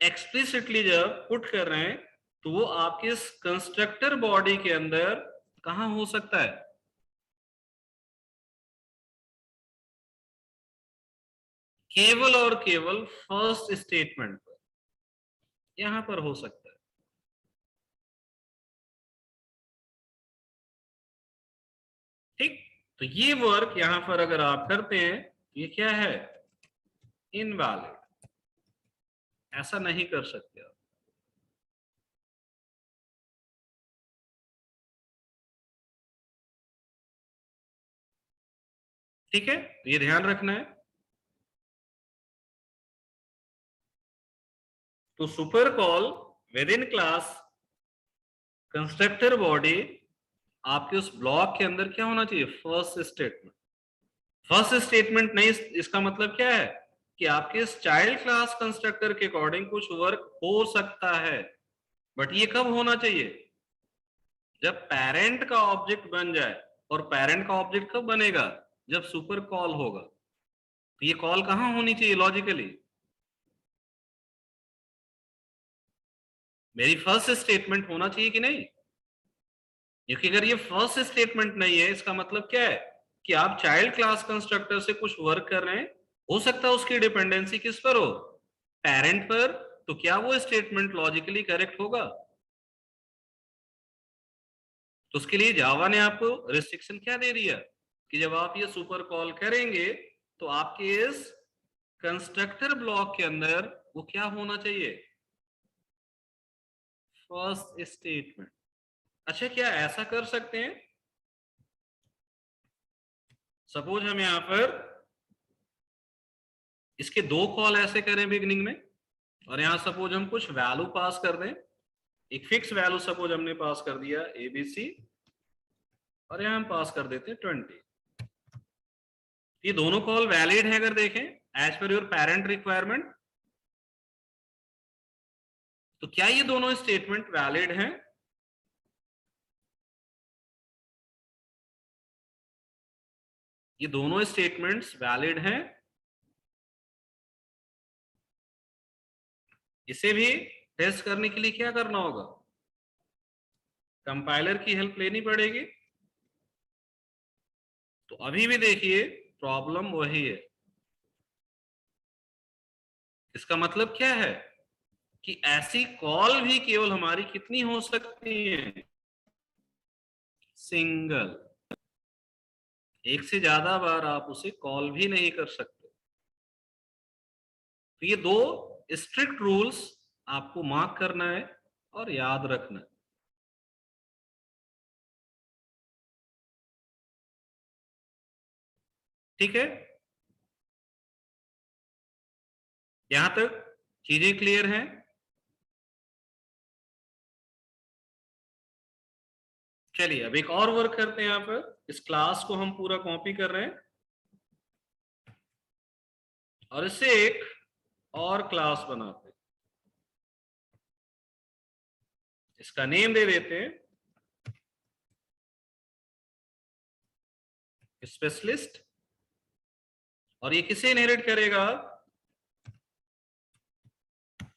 एक्सप्लिसिटली जब पुट कर रहे हैं तो वो आपके इस कंस्ट्रक्टर बॉडी के अंदर कहां हो सकता है, केवल और केवल फर्स्ट स्टेटमेंट पर, यहां पर हो सकता है। ठीक, तो ये वर्क यहां पर अगर आप करते हैं तो ये क्या है, इनवैलिड, ऐसा नहीं कर सकते आप। ठीक है, तो ये ध्यान रखना है। तो super call with in class constructor body, आपके उस ब्लॉक के अंदर क्या होना चाहिए, फर्स्ट स्टेटमेंट। फर्स्ट स्टेटमेंट नहीं, इसका मतलब क्या है कि आपके इस चाइल्ड क्लास कंस्ट्रक्टर के अकॉर्डिंग कुछ वर्क हो सकता है, बट ये कब होना चाहिए, जब पेरेंट का ऑब्जेक्ट बन जाए। और पेरेंट का ऑब्जेक्ट कब बनेगा, जब सुपर कॉल होगा। तो ये कॉल कहां होनी चाहिए लॉजिकली, मेरी फर्स्ट स्टेटमेंट होना चाहिए कि नहीं, क्योंकि अगर ये फर्स्ट स्टेटमेंट नहीं है इसका मतलब क्या है कि आप चाइल्ड क्लास कंस्ट्रक्टर से कुछ वर्क कर रहे हैं, हो सकता है उसकी डिपेंडेंसी किस पर हो, पेरेंट पर, तो क्या वो स्टेटमेंट लॉजिकली करेक्ट होगा। तो उसके लिए जावा ने आपको रिस्ट्रिक्शन क्या दे दिया कि जब आप ये सुपर कॉल करेंगे तो आपके इस कंस्ट्रक्टर ब्लॉक के अंदर वो क्या होना चाहिए, फर्स्ट स्टेटमेंट। अच्छा, क्या ऐसा कर सकते हैं, सपोज हम यहां पर इसके दो कॉल ऐसे करें बिगनिंग में, और यहां सपोज हम कुछ वैल्यू पास कर दें, एक फिक्स वैल्यू सपोज हमने पास कर दिया एबीसी, और यहां हम पास कर देते हैं 20। ये दोनों कॉल वैलिड है अगर देखें as per your parent requirement, तो क्या ये दोनों स्टेटमेंट वैलिड हैं? ये दोनों स्टेटमेंट्स वैलिड हैं। इसे भी टेस्ट करने के लिए क्या करना होगा, कंपाइलर की हेल्प लेनी पड़ेगी। तो अभी भी देखिए प्रॉब्लम वही है। इसका मतलब क्या है कि ऐसी कॉल भी केवल हमारी कितनी हो सकती है, सिंगल। एक से ज्यादा बार आप उसे कॉल भी नहीं कर सकते। तो ये दो स्ट्रिक्ट रूल्स आपको मार्क करना है और याद रखना है। ठीक है, यहां तक चीजें क्लियर हैं? चलिए अब एक और वर्क करते हैं। यहां पर इस क्लास को हम पूरा कॉपी कर रहे हैं और इससे एक और क्लास बनाते हैं। इसका नेम दे देते हैं स्पेशलिस्ट, और ये किसे इनहेरिट करेगा,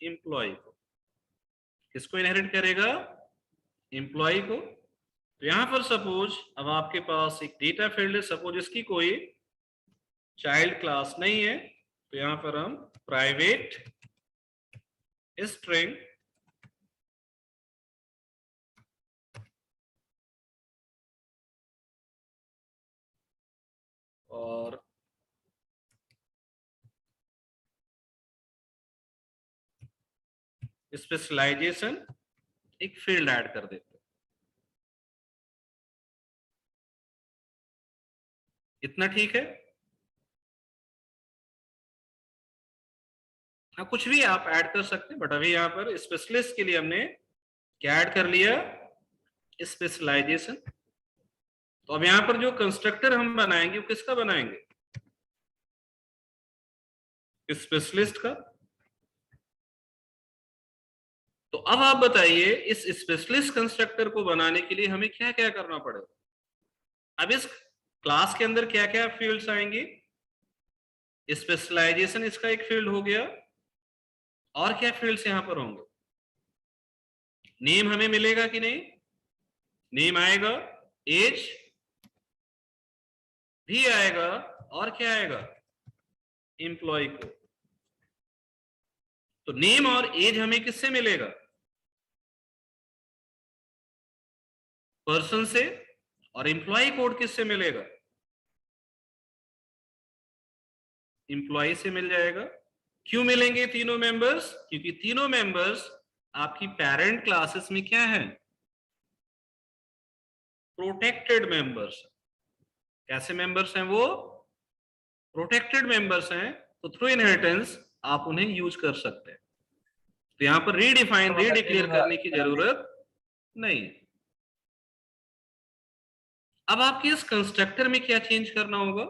एम्प्लॉय को। किसको इनहेरिट करेगा, एम्प्लॉय को। तो यहां पर सपोज अब आपके पास एक डेटा फील्ड है, सपोज इसकी कोई चाइल्ड क्लास नहीं है, तो यहां पर हम प्राइवेट स्ट्रिंग और स्पेशलाइजेशन एक फील्ड ऐड कर देते हैं। इतना ठीक है? हाँ, कुछ भी आप ऐड कर सकते हैं, बट अभी यहां पर स्पेशलिस्ट के लिए हमने क्या ऐड कर लिया, स्पेशलाइजेशन। तो अब यहां पर जो कंस्ट्रक्टर हम बनाएंगे वो किसका बनाएंगे, स्पेशलिस्ट का। तो अब आप बताइए इस स्पेशलिस्ट कंस्ट्रक्टर को बनाने के लिए हमें क्या क्या करना पड़ेगा। अब इस क्लास के अंदर क्या क्या फील्ड्स आएंगे, स्पेशलाइजेशन इसका एक फील्ड हो गया, और क्या फील्ड्स यहां पर होंगे, नेम हमें मिलेगा कि नहीं, नेम आएगा, एज भी आएगा, और क्या आएगा, एम्प्लॉय को। तो नेम और एज हमें किससे मिलेगा, पर्सन से, और एम्प्लॉय कोड किससे मिलेगा, एम्प्लॉय से मिल जाएगा। क्यों मिलेंगे तीनों मेंबर्स, क्योंकि तीनों मेंबर्स आपकी पेरेंट क्लासेस में क्या है, प्रोटेक्टेड मेंबर्स। कैसे मेंबर्स हैं वो, प्रोटेक्टेड मेंबर्स हैं, तो थ्रू इनहेरिटेंस आप उन्हें यूज कर सकते हैं। तो यहां पर रीडिफाइन रीडिक्लेयर करने की जरूरत नहीं। अब आपके इस कंस्ट्रक्टर में क्या चेंज करना होगा,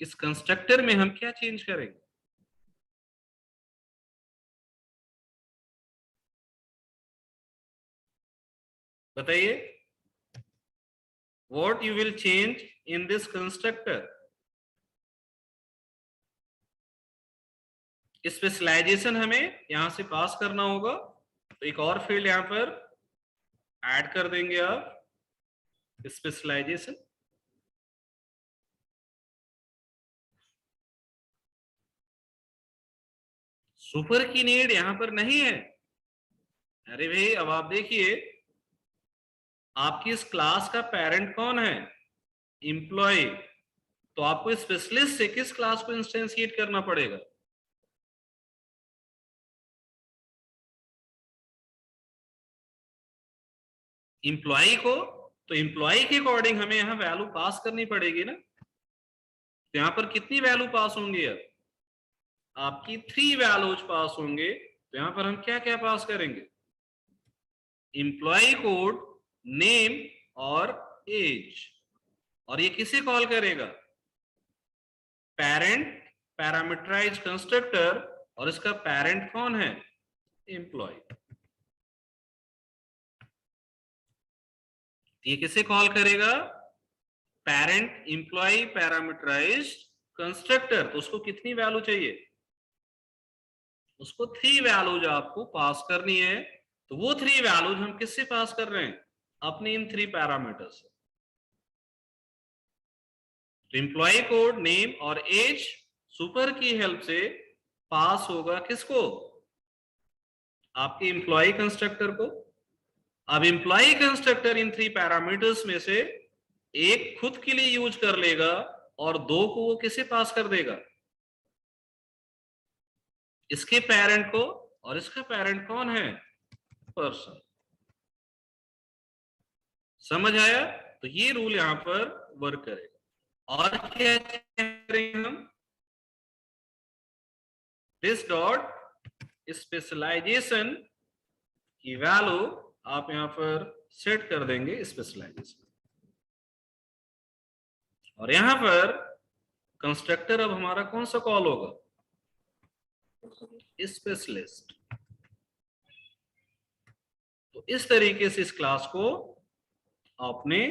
इस कंस्ट्रक्टर में हम क्या चेंज करेंगे, बताइए, what you will change in this constructor. Specialization हमें यहां से पास करना होगा, तो एक और फील्ड यहां पर ऐड कर देंगे आप, स्पेशलाइजेशन। सुपर की नीड यहां पर नहीं है। अरे भाई अब आप देखिए, आपकी इस क्लास का पेरेंट कौन है, एम्प्लॉय। तो आपको स्पेशलिस्ट से किस क्लास को इंस्टेंशिएट करना पड़ेगा, एम्प्लॉय को। तो एम्प्लॉय के अकॉर्डिंग हमें यहां वैल्यू पास करनी पड़ेगी ना। तो यहां पर कितनी वैल्यू पास होंगी, अब आपकी 3 वैल्यूज पास होंगे। तो यहां पर हम क्या क्या पास करेंगे, एम्प्लॉय कोड, नेम और एज। और ये किसे कॉल करेगा, पेरेंट पैरामीटराइज्ड कंस्ट्रक्टर, और इसका पेरेंट कौन है, एम्प्लॉय। ये किसे कॉल करेगा, पेरेंट एम्प्लॉय पैरामीटराइज्ड कंस्ट्रक्टर। तो उसको कितनी वैल्यू चाहिए, उसको 3 वैल्यूज आपको पास करनी है। तो वो 3 वैल्यूज हम किससे पास कर रहे हैं, अपने इन 3 पैरामीटर्स से। तो एम्प्लॉय कोड, नेम और एज सुपर की हेल्प से पास होगा किसको? आपके एम्प्लॉय कंस्ट्रक्टर को। अब एम्प्लॉय कंस्ट्रक्टर इन 3 पैरामीटर्स में से एक खुद के लिए यूज कर लेगा और 2 को वो किसे पास कर देगा? इसके पेरेंट को, और इसका पेरेंट कौन है? पर्सन। समझ आया? तो ये रूल यहां पर वर्क करेगा। और क्या करेंगे हम? दिस डॉट स्पेशलाइजेशन की वैल्यू आप यहां पर सेट कर देंगे स्पेशलाइजेशन, और यहां पर कंस्ट्रक्टर अब हमारा कौन सा कॉल होगा? स्पेशलिस्ट। तो इस तरीके से इस क्लास को आपने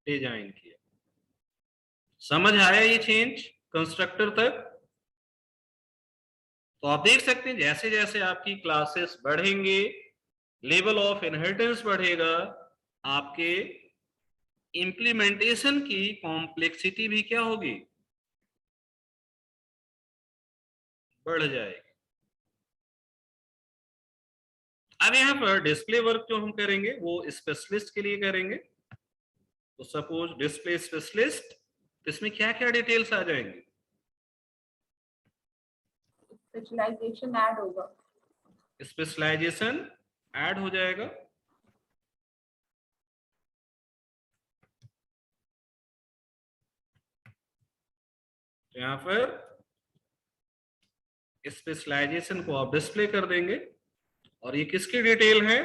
डिजाइन किया। समझ आया ये चेंज कंस्ट्रक्टर तक? तो आप देख सकते हैं जैसे जैसे आपकी क्लासेस बढ़ेंगे, लेवल ऑफ इनहेरिटेंस बढ़ेगा, आपके इंप्लीमेंटेशन की कॉम्प्लेक्सिटी भी क्या होगी? बढ़ जाएगी। अब यहां पर डिस्प्ले वर्क जो हम करेंगे वो स्पेशलिस्ट के लिए करेंगे। तो सपोज डिस्प्ले स्पेशलिस्ट, तो इसमें क्या क्या डिटेल्स आ जाएंगे? स्पेशलाइजेशन ऐड होगा। स्पेशलाइजेशन ऐड हो जाएगा। तो यहां पर स्पेशलाइजेशन को आप डिस्प्ले कर देंगे, और ये किसकी डिटेल है?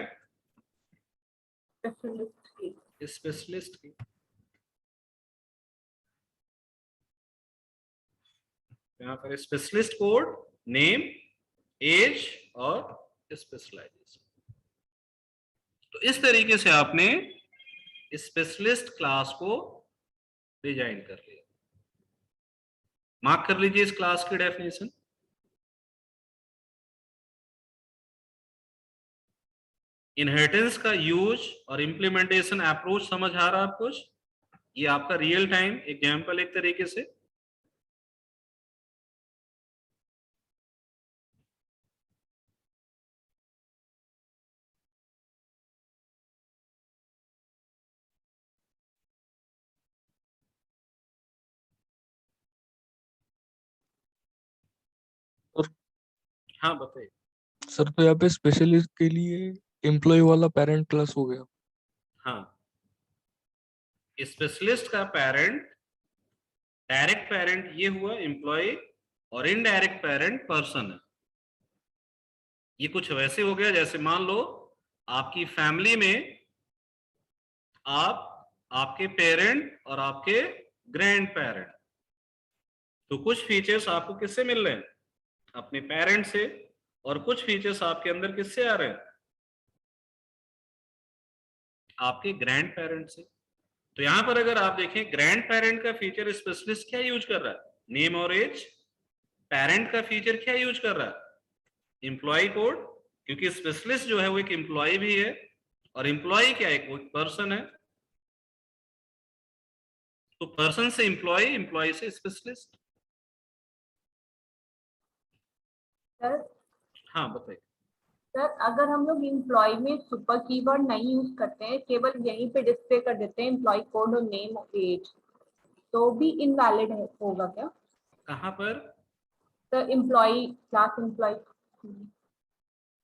स्पेशलिस्ट की। स्पेशलिस्ट की। यहाँ पर स्पेशलिस्ट कोड, नेम, एज और स्पेशलाइजेशन। तो इस तरीके से आपने स्पेशलिस्ट क्लास को डिजाइन कर लिया। मार्क कर लीजिए इस क्लास की डेफिनेशन। इनहेरिटेंस का यूज और इंप्लीमेंटेशन अप्रोच समझ आ रहा है आपको? ये आपका रियल टाइम एग्जाम्पल एक तरीके से। हाँ बताइए सर। तो यहाँ पे स्पेशलिस्ट के लिए एम्प्लॉय वाला पेरेंट क्लास हो गया। हाँ, स्पेशलिस्ट का पेरेंट, डायरेक्ट पेरेंट ये हुआ एम्प्लॉय, और इनडायरेक्ट पेरेंट पर्सन है। ये कुछ वैसे हो गया जैसे मान लो आपकी फैमिली में आपके पेरेंट और आपके ग्रैंड पेरेंट, तो कुछ फीचर्स आपको किससे मिल रहे हैं? अपने पेरेंट से, और कुछ फीचर्स आपके अंदर किससे आ रहे हैं? आपके ग्रैंड पेरेंट से। तो यहां पर अगर आप देखें, ग्रैंड पेरेंट का फीचर स्पेशलिस्ट क्या यूज कर रहा है? नेम और एज। पेरेंट का फीचर क्या यूज कर रहा है? एम्प्लॉय कोड, क्योंकि स्पेशलिस्ट जो है वो एक एम्प्लॉय भी है, और एम्प्लॉय क्या है? वो एक पर्सन है। तो पर्सन से एम्प्लॉय, एम्प्लॉय से स्पेशलिस्ट। सर हाँ बताइए। सर अगर हम लोग एम्प्लॉय में सुपर कीवर्ड नहीं यूज करते हैं, केवल यहीं पे डिस्प्ले कर देते हैं एम्प्लॉय कोड और नेम और एज, तो भी इनवैलिड होगा क्या? कहाँ पर? सर एम्प्लॉय क्लास एम्प्लॉय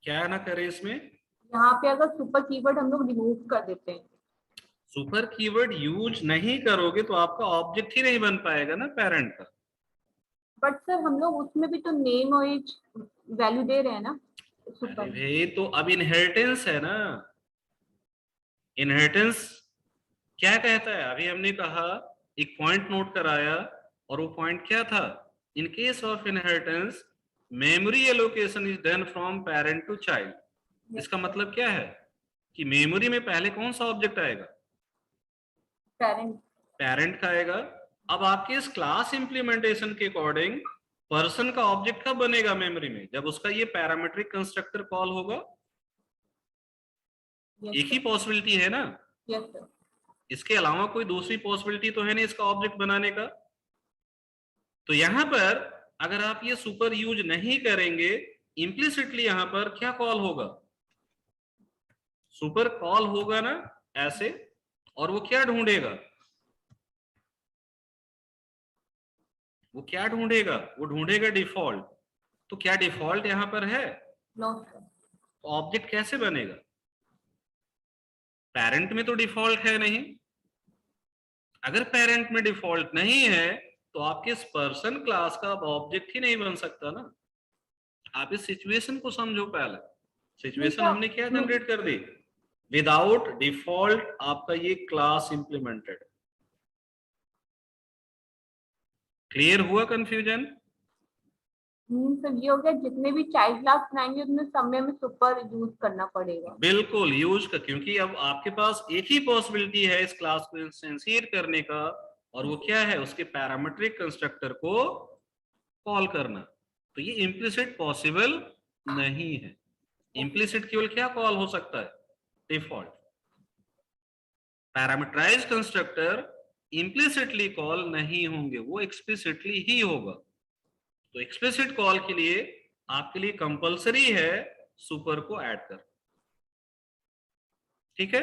क्या ना करे इसमें? यहाँ पे अगर सुपर कीवर्ड हम लोग रिमूव कर देते हैं। सुपर कीवर्ड यूज नहीं करोगे तो आपका ऑब्जेक्ट ही नहीं बन पाएगा ना पेरेंट का। बट सर हम लोग उसमें भी तो नेम और एज वैल्यू दे रहे हैं ना अरे सुपर। भाई, तो अब इनहेरिटेंस है ना। इनहेरिटेंस क्या कहता है? अभी हमने कहा, एक पॉइंट नोट कराया, और वो पॉइंट क्या था? In case of inheritance memory allocation is done from parent to child. इसका मतलब क्या है कि मेमोरी में पहले कौन सा ऑब्जेक्ट आएगा? पेरेंट। पेरेंट का आएगा। अब आपके इस क्लास इंप्लीमेंटेशन के अकॉर्डिंग पर्सन का ऑब्जेक्ट कब बनेगा मेमोरी में? जब उसका ये पैरामीट्रिक कंस्ट्रक्टर कॉल होगा। एक ही पॉसिबिलिटी है ना। Yes sir. इसके अलावा कोई दूसरी पॉसिबिलिटी तो है नहीं इसका ऑब्जेक्ट बनाने का। तो यहां पर अगर आप ये सुपर यूज नहीं करेंगे, इम्प्लिसिटली यहां पर क्या कॉल होगा, सुपर कॉल होगा ना ऐसे, और वो क्या ढूंढेगा, वो क्या ढूंढेगा, वो ढूंढेगा डिफॉल्ट। तो क्या डिफॉल्ट यहां पर है? नो तो ऑब्जेक्ट कैसे बनेगा? पेरेंट में तो डिफॉल्ट है नहीं। अगर पेरेंट में डिफॉल्ट नहीं है तो आपके इस पर्सन क्लास का ऑब्जेक्ट ही नहीं बन सकता ना। आप इस सिचुएशन को समझो पहले। सिचुएशन हमने क्या जनरेट कर दी, विदाउट डिफॉल्ट आपका ये क्लास इंप्लीमेंटेड। क्लियर हुआ कंफ्यूजन? तो ये हो गया, जितने भी चाइल्ड क्लास बनाएंगे उनमें सब में हमें सुपर यूज करना पड़ेगा। बिल्कुल यूज का, क्योंकि अब आपके पास एक ही पॉसिबिलिटी है इस क्लास को इंस्टेंशिएट करने का, और वो क्या है, उसके पैरामीट्रिक कंस्ट्रक्टर को कॉल करना। तो ये इम्प्लिसिट पॉसिबल नहीं है। इम्प्लिसिट केवल क्या कॉल हो सकता है, default. Parameterize constructor implicitly call नहीं होंगे, वो एक्सप्लिसिटली ही होगा। तो एक्सप्लिसिट कॉल के लिए आपके लिए कंपलसरी है सुपर को ऐड कर, ठीक है?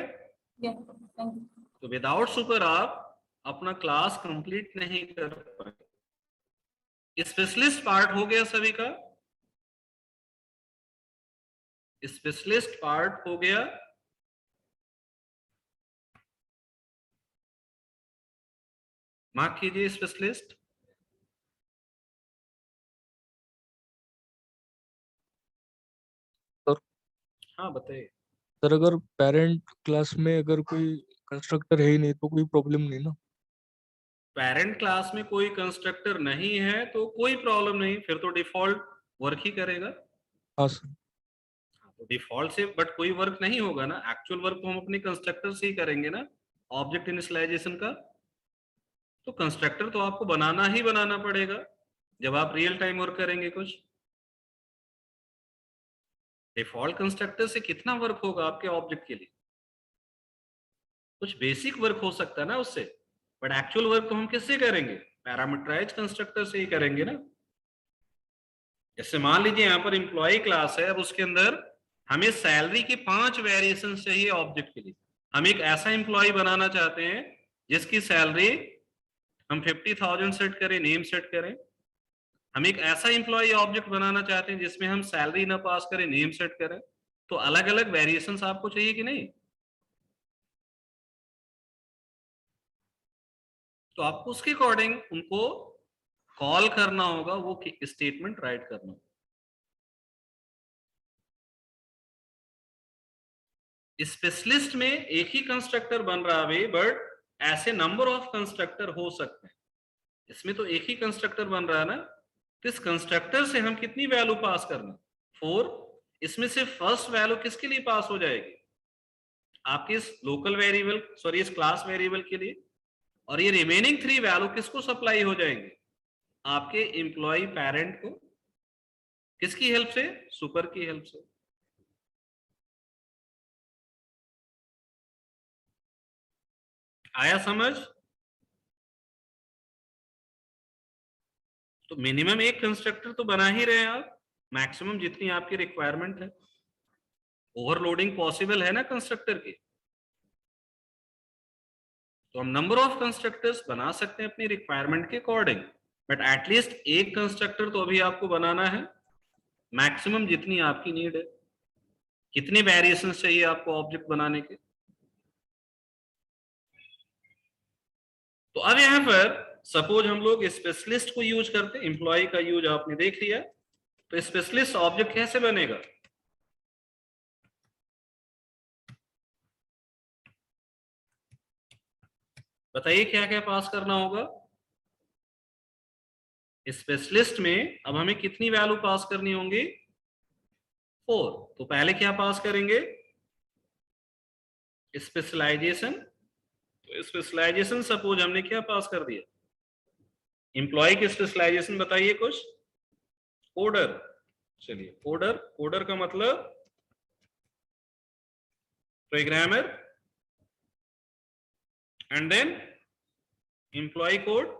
Yes, thank you. तो विदाउट सुपर आप अपना क्लास कंप्लीट नहीं कर पाएंगे। स्पेशलिस्ट पार्ट हो गया सभी का, स्पेशलिस्ट पार्ट हो गया। मार्क कीजिए स्पेशलिस्ट। हाँ बताइए। सर अगर पेरेंट क्लास में अगर कोई कंस्ट्रक्टर है ही नहीं तो कोई प्रॉब्लम नहीं ना? पेरेंट क्लास में कोई कंस्ट्रक्टर नहीं है तो कोई प्रॉब्लम नहीं, फिर तो डिफॉल्ट वर्क ही करेगा। हाँ सर। तो डिफॉल्ट से बट कोई वर्क नहीं होगा ना, एक्चुअल वर्क तो हम अपने कंस्ट्रक्टर से ही करेंगे ना, ऑब्जेक्ट इनिशियलाइजेशन का। तो कंस्ट्रक्टर तो आपको बनाना ही बनाना पड़ेगा जब आप रियल टाइम वर्क करेंगे। कुछ डिफॉल्ट कंस्ट्रक्टर से कितना वर्क होगा आपके ऑब्जेक्ट के लिए, कुछ बेसिक वर्क हो सकता है ना उससे, बट एक्चुअल वर्क तो हम किससे करेंगे, पैरामीटराइज कंस्ट्रक्टर से ही करेंगे ना। जैसे मान लीजिए यहाँ पर एम्प्लॉय क्लास है, अब उसके अंदर हमें सैलरी की 5 वेरिएशन चाहिए ऑब्जेक्ट के लिए। हम एक ऐसा एम्प्लॉय बनाना चाहते हैं जिसकी सैलरी हम 50,000 सेट करें, नेम सेट करें। हम एक ऐसा एम्प्लॉय ऑब्जेक्ट बनाना चाहते हैं जिसमें हम सैलरी ना पास करें, नेम सेट करें। तो अलग अलग वेरिएशंस आपको चाहिए कि नहीं? तो आपको उसके अकॉर्डिंग उनको कॉल करना होगा, वो स्टेटमेंट राइट करना होगा। स्पेशलिस्ट में एक ही कंस्ट्रक्टर बन रहा है, बट ऐसे नंबर ऑफ कंस्ट्रक्टर हो सकते हैं। इसमें तो एक ही कंस्ट्रक्टर बन रहा है ना, तो इस कंस्ट्रक्टर से हम कितनी वैल्यू पास करना, 4। इसमें से फर्स्ट वैल्यू किसके लिए पास हो जाएगी, आपके इस लोकल वेरिएबल, सॉरी इस क्लास वेरिएबल के लिए। और ये रिमेनिंग 3 वैल्यू किसको सप्लाई हो जाएंगे, आपके एम्प्लॉय पेरेंट को। किसकी हेल्प से, सुपर की हेल्प से। आया समझ? तो मिनिमम एक कंस्ट्रक्टर तो बना ही रहे हैं आप, मैक्सिमम जितनी आपकी रिक्वायरमेंट है। ओवरलोडिंग पॉसिबल है ना कंस्ट्रक्टर की, तो हम नंबर ऑफ कंस्ट्रक्टर्स बना सकते हैं अपनी रिक्वायरमेंट के अकॉर्डिंग, बट एटलीस्ट एक कंस्ट्रक्टर तो अभी आपको बनाना है, मैक्सिमम जितनी आपकी नीड है। कितने वेरिएशंस चाहिए आपको ऑब्जेक्ट बनाने के। तो अब यहां पर सपोज हम लोग स्पेशलिस्ट को यूज करते हैं, एम्प्लॉय का यूज आपने देख लिया, तो स्पेशलिस्ट ऑब्जेक्ट कैसे बनेगा, बताइए क्या क्या पास करना होगा। स्पेशलिस्ट में अब हमें कितनी वैल्यू पास करनी होंगी, 4। तो पहले क्या पास करेंगे, स्पेशलाइजेशन। तो स्पेशलाइजेशन सपोज हमने क्या पास कर दिया, एम्प्लॉय की स्पेशलाइजेशन बताइए कुछ, कोडर। चलिए कोडर, कोडर का मतलब programmer, and then employ code,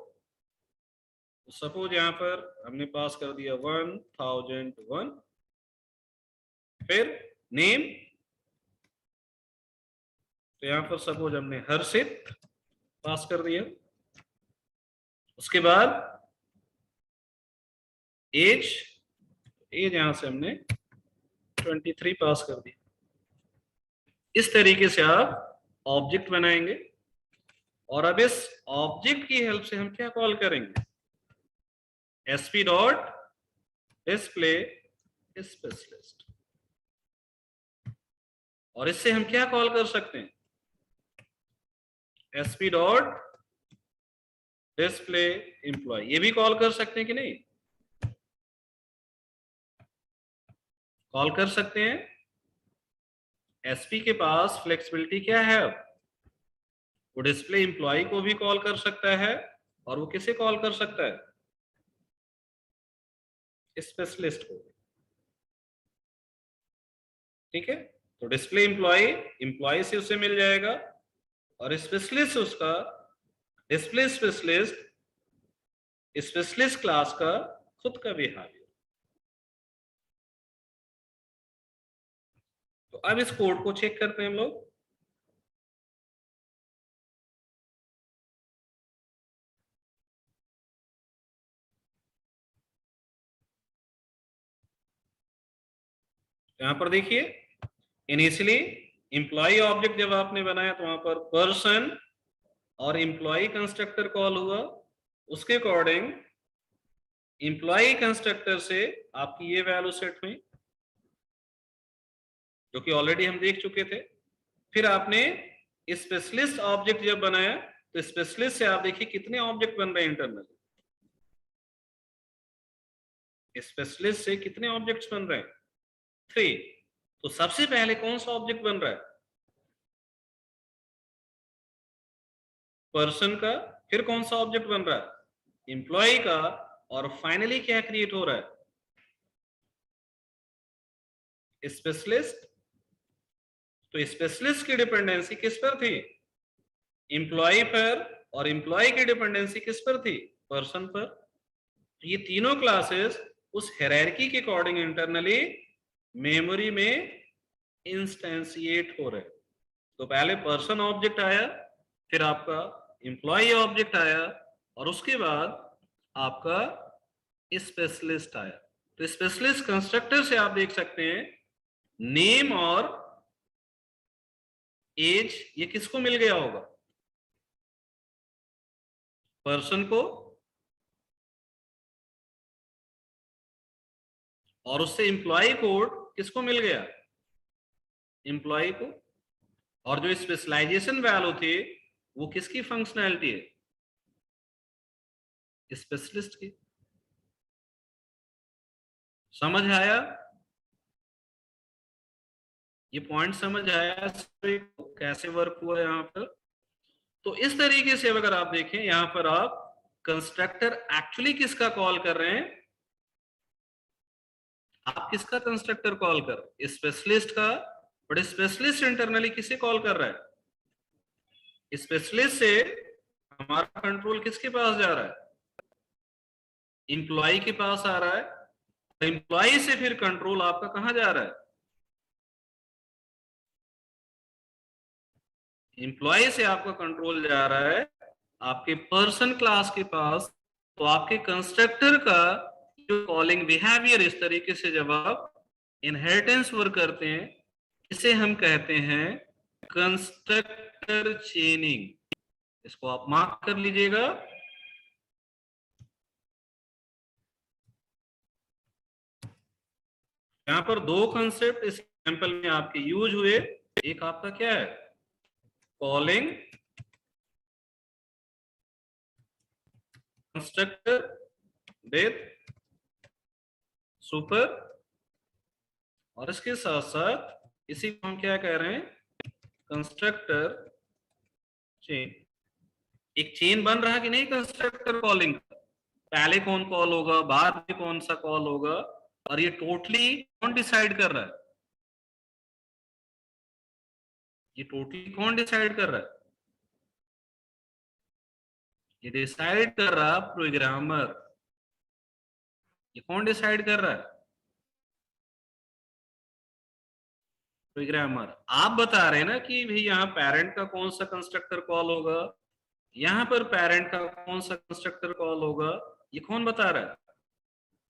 suppose यहां पर हमने पास कर दिया 1001, फिर नेम, तो यहां पर सपोज हमने हर्षित पास कर दिया, उसके बाद एज यहां से हमने 23 पास कर दिया। इस तरीके से आप ऑब्जेक्ट बनाएंगे, और अब इस ऑब्जेक्ट की हेल्प से हम क्या कॉल करेंगे, sp डॉट डिस्प्ले स्पेशलिस्ट, और इससे हम क्या कॉल कर सकते हैं, sp डॉट डिस्प्ले एम्प्लॉय, ये भी कॉल कर सकते हैं कि नहीं, कॉल कर सकते हैं। एसपी के पास फ्लेक्सिबिलिटी क्या है, अब वो डिस्प्ले एम्प्लॉय को भी कॉल कर सकता है, और वो किसे कॉल कर सकता है, स्पेशलिस्ट को। ठीक है, तो डिस्प्ले एम्प्लॉय से उसे मिल जाएगा, और स्पेशलिस्ट उसका डिस्प्ले स्पेशलिस्ट क्लास का खुद का बिहेवियर। तो अब इस कोड को चेक करते हैं हम लोग। यहां पर देखिए, इनिशियली एम्प्लॉय ऑब्जेक्ट जब आपने बनाया तो वहां पर पर्सन और एम्प्लॉय कंस्ट्रक्टर कॉल हुआ, उसके अकॉर्डिंग एम्प्लॉय कंस्ट्रक्टर से आपकी ये वैल्यू सेट हुई, जो कि ऑलरेडी हम देख चुके थे। फिर आपने स्पेशलिस्ट ऑब्जेक्ट जब बनाया, तो स्पेशलिस्ट से आप देखिए कितने ऑब्जेक्ट बन रहे हैं इंटरनली, स्पेशलिस्ट से कितने ऑब्जेक्ट्स बन रहे हैं, 3। तो सबसे पहले कौन सा ऑब्जेक्ट बन रहा है, पर्सन का, फिर कौन सा ऑब्जेक्ट बन रहा है, एम्प्लॉय का, और फाइनली क्या क्रिएट हो रहा है, स्पेशलिस्ट। तो स्पेशलिस्ट की डिपेंडेंसी किस पर थी, एम्प्लॉय पर, और एम्प्लॉय की डिपेंडेंसी किस पर थी, पर्सन पर। ये तीनों क्लासेस उस हायरार्की के अकॉर्डिंग इंटरनली मेमोरी में इंस्टेंशिएट हो रहे। तो पहले पर्सन ऑब्जेक्ट आया, फिर आपका एम्प्लॉय ऑब्जेक्ट आया, और उसके बाद आपका स्पेशलिस्ट आया। तो स्पेशलिस्ट कंस्ट्रक्टर से आप देख सकते हैं नेम और एज, ये किसको मिल गया होगा, पर्सन को, और उससे एम्प्लॉय कोड किसको मिल गया, एम्प्लॉय को, और जो स्पेशलाइजेशन वैल्यू थे वो किसकी फंक्शनैलिटी है, स्पेशलिस्ट की। समझ आया, ये पॉइंट समझ आया कैसे वर्क हुआ यहाँ पर। तो इस तरीके से अगर आप देखें, यहां पर आप कंस्ट्रक्टर एक्चुअली किसका कॉल कर रहे हैं, आप किसका कंस्ट्रक्टर कॉल कर रहे हैं, स्पेशलिस्ट का। बट स्पेशलिस्ट इंटरनली किसे कॉल कर रहा है, स्पेशलिस्ट से हमारा कंट्रोल किसके पास जा रहा है, एम्प्लॉय के पास आ रहा है। एम्प्लॉय से फिर कंट्रोल आपका कहां जा रहा है, एम्प्लॉय से आपका कंट्रोल जा रहा है आपके पर्सन क्लास के पास। तो आपके कंस्ट्रक्टर का जो कॉलिंग बिहेवियर इस तरीके से जब आप इनहेरिटेंस वर्क करते हैं, इसे हम कहते हैं कंस्ट्रक्टर चेनिंग। इसको आप मार्क कर लीजिएगा। यहां पर दो कंसेप्ट इस एग्जांपल में आपके यूज हुए। एक आपका क्या है, कॉलिंग कंस्ट्रक्टर विद सुपर, और इसके साथ साथ इसी को हम क्या कह रहे हैं, कंस्ट्रक्टर चेन। एक चेन बन रहा कि नहीं कंस्ट्रक्टर कॉलिंग का, पहले कौन कॉल होगा, बाद में कौन सा कॉल होगा, और ये टोटली कौन डिसाइड कर रहा है, ये टोटली कौन डिसाइड कर रहा है, ये डिसाइड कर रहा प्रोग्रामर। ये कौन डिसाइड कर रहा है? प्रोग्रामर। आप बता रहे हैं ना कि भाई यहाँ पेरेंट का कौन सा कंस्ट्रक्टर कॉल होगा, यहाँ पर पेरेंट का कौन सा कंस्ट्रक्टर कॉल होगा, ये कौन बता रहा है?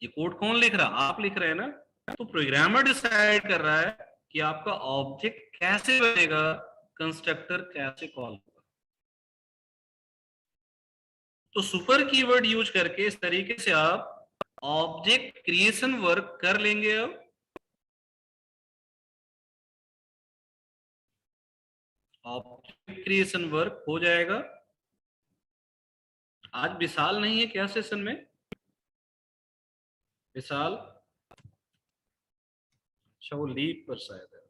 ये कोड कौन लिख रहा है? आप लिख रहे हैं ना। तो प्रोग्रामर डिसाइड कर रहा है कि आपका ऑब्जेक्ट कैसे बनेगा, कंस्ट्रक्टर कैसे कॉल होगा। तो सुपर कीवर्ड यूज करके इस तरीके से आप ऑब्जेक्ट क्रिएशन वर्क कर लेंगे। अब ऑब्जेक्ट क्रिएशन वर्क हो जाएगा। आज विशाल नहीं है क्या सेशन में? विशाल, अच्छा वो लीव पर शायद है।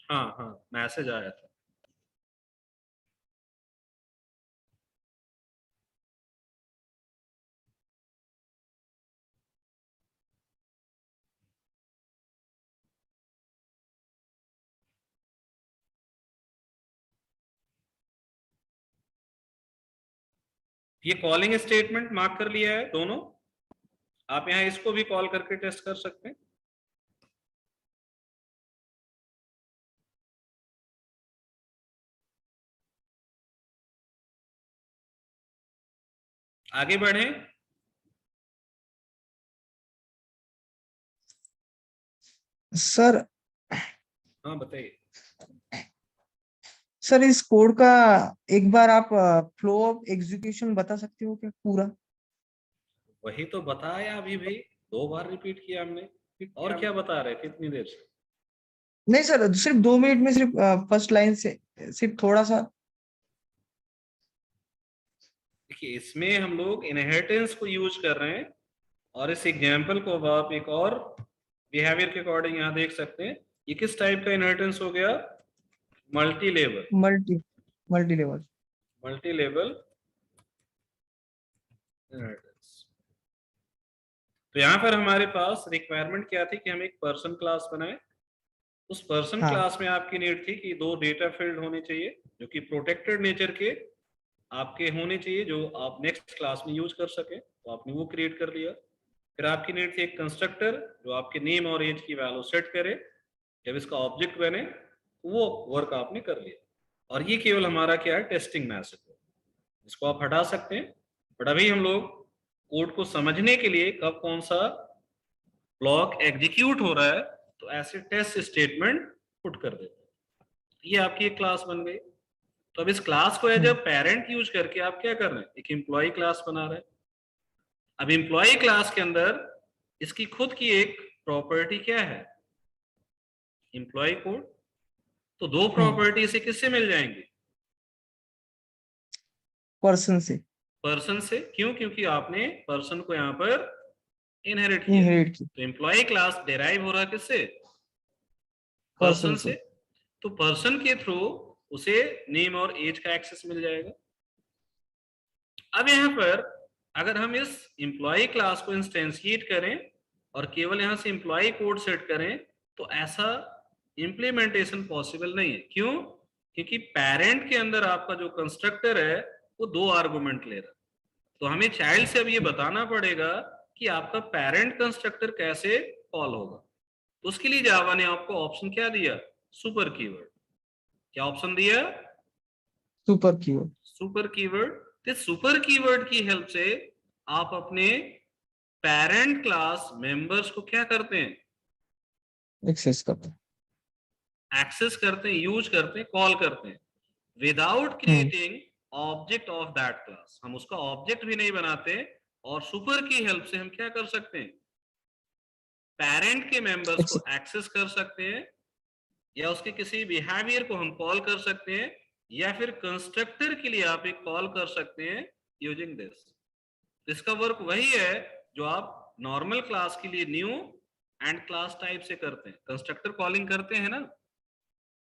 हाँ हाँ, मैसेज आया था। ये कॉलिंग स्टेटमेंट मार्क कर लिया है दोनों। आप यहाँ इसको भी कॉल करके टेस्ट कर सकते हैं। आगे बढ़े। सर हाँ बताइए। सर इस कोड का एक बार आप फ्लो ऑफ एग्जीक्यूशन बता सकते हो क्या पूरा? वही तो बताया अभी भाई, 2 बार रिपीट किया हमने। और क्या बता रहे थे इतनी देर से? नहीं सर, सिर्फ 2 मिनट में सिर्फ फर्स्ट लाइन से सिर्फ थोड़ा सा। देखिए इसमें हम लोग इनहेरिटेंस को यूज कर रहे हैं, और इस एग्जाम्पल को अब आप एक और बिहेवियर के अकॉर्डिंग यहाँ देख सकते हैं। ये किस टाइप का इनहेरिटेंस हो गया? Multi level. Multi level inheritance. तो यहाँ पर हमारे पास रिक्वायरमेंट क्या थी कि हम एक पर्सन क्लास बनाए। उस पर्सन हाँ। क्लास में आपकी नीड थी कि 2 डेटा फील्ड होने चाहिए जो कि प्रोटेक्टेड नेचर के आपके होने चाहिए, जो आप नेक्स्ट क्लास में यूज कर सके। तो आपने वो क्रिएट कर लिया। फिर आपकी नीड थी एक कंस्ट्रक्टर जो आपके नेम और एज की वैल्यू सेट करे, जब इसका ऑब्जेक्ट बने। वो वर्क आपने कर लिया। और ये केवल हमारा क्या है? टेस्टिंग मैसेज है। इसको आप हटा सकते हैं। बट अभी हम लोग कोड को समझने के लिए कब कौन सा ब्लॉक एग्जीक्यूट हो रहा है, तो ऐसे टेस्ट स्टेटमेंट पुट कर देते हैं। ये आपकी एक क्लास बन गई। तो अब इस क्लास को एज अ पेरेंट यूज करके आप क्या कर रहे हैं? एक एम्प्लॉय क्लास बना रहे हैं। अब एम्प्लॉय क्लास के अंदर इसकी खुद की एक प्रॉपर्टी क्या है? Employ code. तो 2 प्रॉपर्टी से किससे मिल जाएंगी? पर्सन से। पर्सन से। क्यों? क्योंकि आपने पर्सन को यहाँ पर इनहेरिट किया। तो एम्प्लॉय क्लास डिराइव हो रहा किससे? पर्सन से। तो पर्सन के थ्रू उसे नेम और एज का एक्सेस मिल जाएगा। अब यहाँ पर अगर हम इस एम्प्लॉय क्लास को इंस्टेंशिएट करें और केवल यहाँ से एम्प्लॉय कोड सेट करें, तो ऐसा इंप्लीमेंटेशन पॉसिबल नहीं है। क्यों? क्योंकि पेरेंट के अंदर आपका जो कंस्ट्रक्टर है वो 2 आर्गुमेंट ले रहा है। तो हमें चाइल्ड से अब ये बताना पड़ेगा कि आपका पेरेंट कंस्ट्रक्टर कैसे कॉल होगा। तो उसके लिए जावा ने आपको ऑप्शन क्या दिया? Super keyword. क्या ऑप्शन दिया? Super keyword. Super keyword. तो सुपर कीवर्ड की हेल्प से आप अपने पेरेंट क्लास मेंबर्स को क्या करते हैं? एक्सेस करते हैं, एक्सेस करते हैं, यूज करते हैं, कॉल करते हैं, without creating object of that class. हम उसका ऑब्जेक्ट भी नहीं बनाते, और सुपर की हेल्प से हम क्या कर सकते हैं? पेरेंट के मेंबर्स को एक्सेस कर सकते हैं, या उसके किसी बिहेवियर को हम कॉल कर सकते हैं, या फिर कंस्ट्रक्टर के लिए आप एक कॉल कर सकते हैं यूजिंग दिस। इसका वर्क वही है जो आप नॉर्मल क्लास के लिए न्यू एंड क्लास टाइप से करते हैं। कंस्ट्रक्टर कॉलिंग करते हैं ना।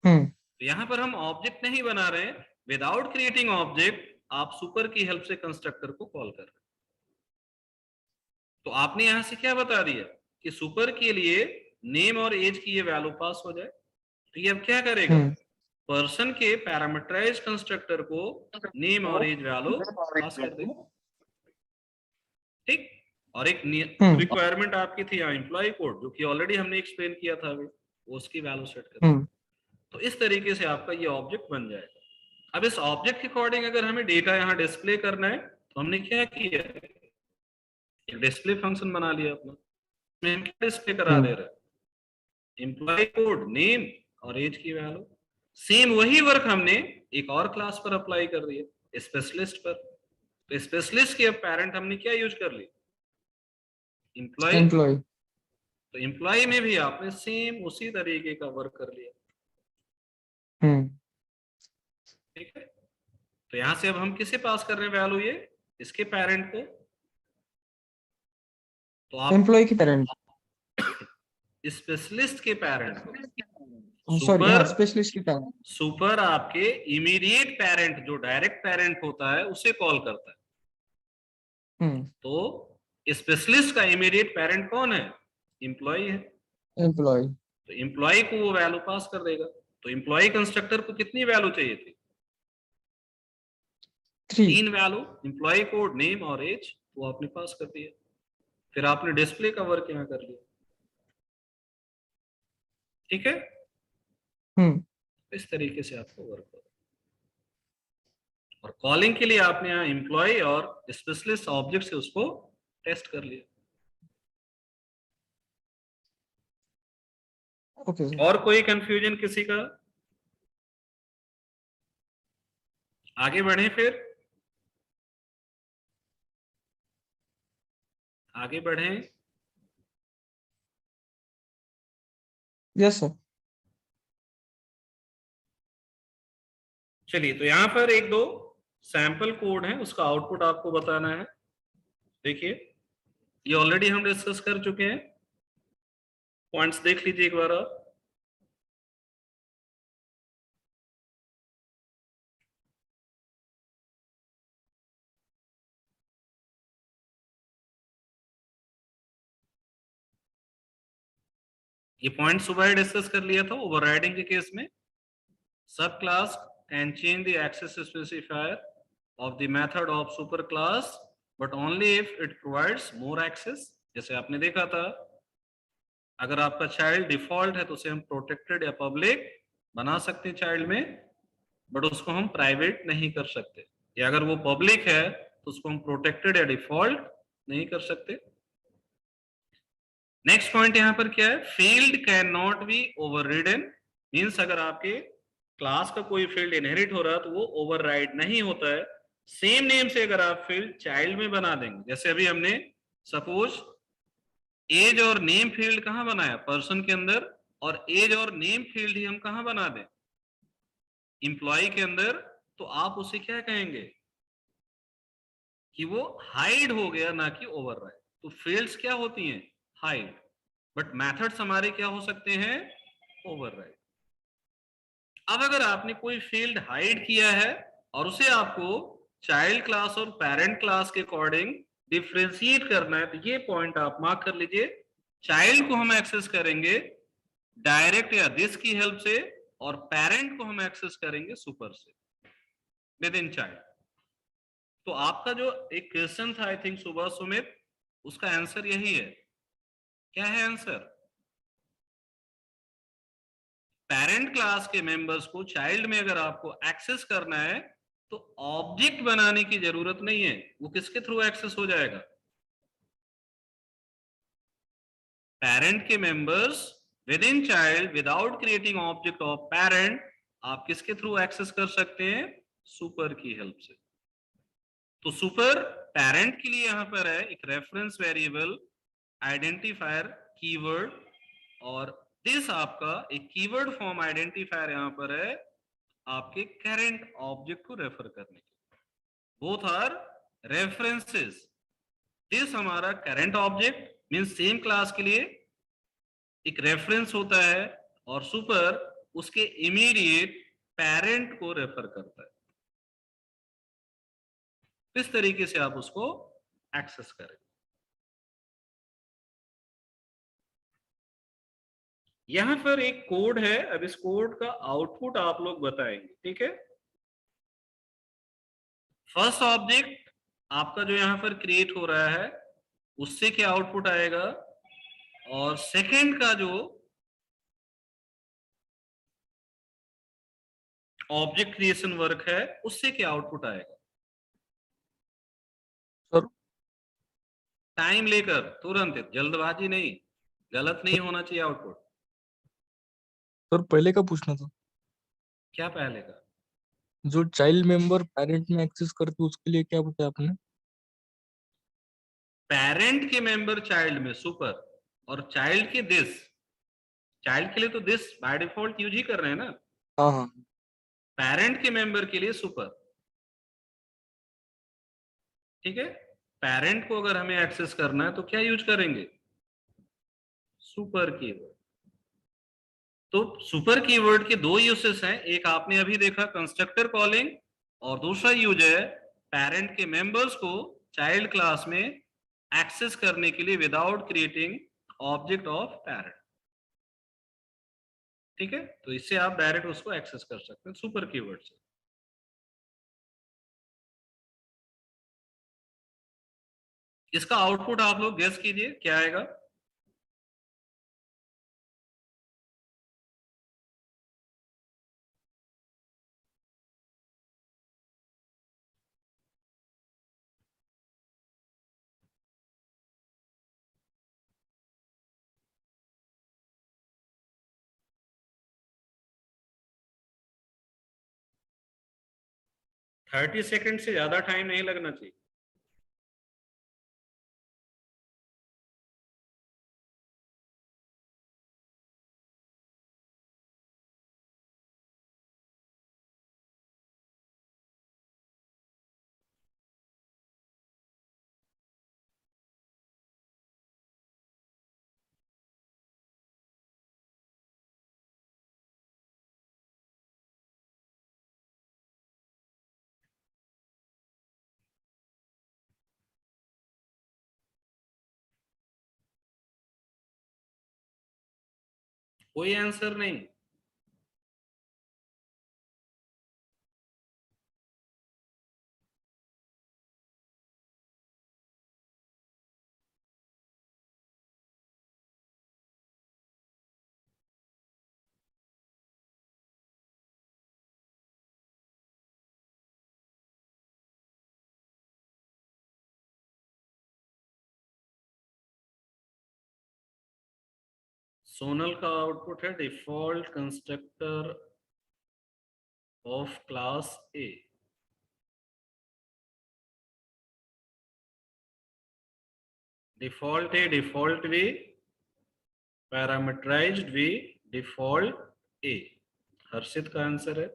तो यहाँ पर हम ऑब्जेक्ट नहीं बना रहे हैं। विदाउट क्रिएटिंग ऑब्जेक्ट आप सुपर की हेल्प से कंस्ट्रक्टर को कॉल कर रहे हैं। तो आपने यहां से क्या बता दिया कि सुपर के लिए नेम और एज की ये वैल्यू पास हो जाए। तो ये अब क्या करेगा? पर्सन के पैरामीटराइज्ड कंस्ट्रक्टर को नेम और एज वैल्यू पास कर देगा, ठीक। और एक रिक्वायरमेंट आपकी थी यहाँ एम्प्लॉय कोड, जो कि ऑलरेडी हमने एक्सप्लेन किया था अभी, वो उसकी वैल्यू सेट कर। तो इस तरीके से आपका ये ऑब्जेक्ट बन जाएगा। अब इस ऑब्जेक्ट के अकॉर्डिंग अगर हमें डेटा यहाँ डिस्प्ले करना है तो हमने क्या किया, एक डिस्प्ले फंक्शन बना लिया अपना, इसमें हम क्या डिस्प्ले करा दे रहे हैं, एम्प्लॉय कोड, नेम और एज की वैल्यू। सेम वही वर्क हमने एक और क्लास पर अप्लाई कर दिया, स्पेशलिस्ट पर। तो स्पेशलिस्ट के पेरेंट हमने क्या यूज कर लिया, एम्प्लॉय। तो एम्प्लॉय में भी आपने सेम उसी तरीके का वर्क कर लिया, ठीक है। तो यहां से अब हम किसे पास कर रहे हैं वैल्यू, ये इसके पेरेंट को। तो आप एम्प्लॉय की पेरेंट, स्पेशलिस्ट के पेरेंट को, सॉरी सुपर स्पेशलिस्ट की पेरेंट, सुपर आपके इमीडिएट पेरेंट जो डायरेक्ट पेरेंट होता है उसे कॉल करता है। तो स्पेशलिस्ट का इमीडिएट पेरेंट कौन है, एम्प्लॉय है। एम्प्लॉय, तो एम्प्लॉय को वो वैल्यू पास कर देगा। तो एम्प्लॉय कंस्ट्रक्टर को कितनी वैल्यू चाहिए थी, 3 वैल्यू, एम्प्लॉय कोड, नेम और एज, वो आपने पास कर दिया। फिर आपने डिस्प्ले का वर्क यहाँ कर लिया, ठीक है। इस तरीके से आपको वर्क होगा। और कॉलिंग के लिए आपने यहाँ एम्प्लॉय और स्पेशलिस्ट ऑब्जेक्ट से उसको टेस्ट कर लिया। ओके। और कोई कंफ्यूजन किसी का, आगे बढ़े, फिर आगे बढ़े। Yes sir. चलिए, तो यहां पर एक दो सैंपल कोड है, उसका आउटपुट आपको बताना है। देखिए, ये ऑलरेडी हम डिस्कस कर चुके हैं, पॉइंट्स देख लीजिए एक बार आप। ये पॉइंट सुबह डिस्कस कर लिया था ओवरराइडिंग के केस में। Sub class can change the access specifier of the method of super class but only if it provides more access. जैसे आपने देखा था, अगर आपका चाइल्ड डिफॉल्ट है तो उसे हम प्रोटेक्टेड या पब्लिक बना सकते हैं चाइल्ड में, बट उसको हम प्राइवेट नहीं कर सकते। या अगर वो पब्लिक है तो उसको हम प्रोटेक्टेड या डिफॉल्ट नहीं कर सकते। नेक्स्ट पॉइंट यहां पर क्या है, field can not be overridden. Means अगर आपके क्लास का कोई फील्ड इनहेरिट हो रहा है तो वो ओवरराइड नहीं होता है। सेम नेम से अगर आप फील्ड चाइल्ड में बना देंगे, जैसे अभी हमने सपोज एज और नेम फील्ड कहां बनाया, पर्सन के अंदर, और एज और नेम फील्ड ही हम कहां बना दें, एम्प्लॉय के अंदर, तो आप उसे क्या कहेंगे कि वो हाइड हो गया, ना कि ओवरराइड। तो फील्ड्स क्या होती हैं, हाइड, बट मेथड्स हमारे क्या हो सकते हैं, ओवरराइड। अब अगर आपने कोई फील्ड हाइड किया है और उसे आपको चाइल्ड क्लास और पेरेंट क्लास के अकॉर्डिंग डिफरेंशिएट करना है, तो ये पॉइंट आप मार्क कर लीजिए। चाइल्ड को हम एक्सेस करेंगे डायरेक्ट या दिस की हेल्प से, और पेरेंट को हम एक्सेस करेंगे सुपर से, विद इन चाइल्ड। तो आपका जो एक क्वेश्चन था आई थिंक सुबह सुमित, उसका आंसर यही है। क्या है आंसर, पेरेंट क्लास के मेंबर्स को चाइल्ड में अगर आपको एक्सेस करना है तो ऑब्जेक्ट बनाने की जरूरत नहीं है, वो किसके थ्रू एक्सेस हो जाएगा, पेरेंट के members with in child without creating object of parent, आप किसके थ्रू एक्सेस कर सकते हैं, सुपर की हेल्प से। तो सुपर पेरेंट के लिए यहां पर है एक रेफरेंस वेरिएबल, आइडेंटिफायर, कीवर्ड, और दिस आपका एक कीवर्ड फॉर्म आइडेंटिफायर यहां पर है आपके करंट ऑब्जेक्ट को रेफर करने के। Both are references. दिस हमारा current object means same class के लिए एक रेफरेंस होता है, और सुपर उसके इमीडिएट पेरेंट को रेफर करता है। इस तरीके से आप उसको एक्सेस करें। यहां पर एक कोड है, अब इस कोड का आउटपुट आप लोग बताएंगे, ठीक है। फर्स्ट ऑब्जेक्ट आपका जो यहां पर क्रिएट हो रहा है उससे क्या आउटपुट आएगा, और सेकंड का जो ऑब्जेक्ट क्रिएशन वर्क है उससे क्या आउटपुट आएगा। सर टाइम लेकर, तुरंत, जल्दबाजी नहीं, गलत नहीं होना चाहिए आउटपुट। सर पहले का पूछना था, क्या पहले का? जो चाइल्ड मेंबर पेरेंट में एक्सेस करते उसके लिए क्या बताया आपने? पेरेंट के मेंबर चाइल्ड में सुपर, और चाइल्ड के दिस, चाइल्ड के लिए तो दिस बाय डिफॉल्ट यूज ही कर रहे हैं ना, हाँ हाँ पेरेंट के मेंबर के लिए सुपर, ठीक है। पेरेंट को अगर हमें एक्सेस करना है तो क्या यूज करेंगे, सुपर कीवर्ड। तो सुपर कीवर्ड के दो यूजेस हैं, एक आपने अभी देखा कंस्ट्रक्टर कॉलिंग, और दूसरा यूज है पेरेंट के मेंबर्स को चाइल्ड क्लास में एक्सेस करने के लिए without creating object of parent, ठीक है। तो इससे आप डायरेक्ट उसको एक्सेस कर सकते हैं सुपर कीवर्ड से। इसका आउटपुट आप लोग गेस कीजिए क्या आएगा। थर्टी सेकेंड से ज्यादा टाइम नहीं लगना चाहिए। कोई आंसर नहीं। सोनल का आउटपुट है default constructor of class A. Default A, default way, parameterised way, default A. Harshit का आंसर है।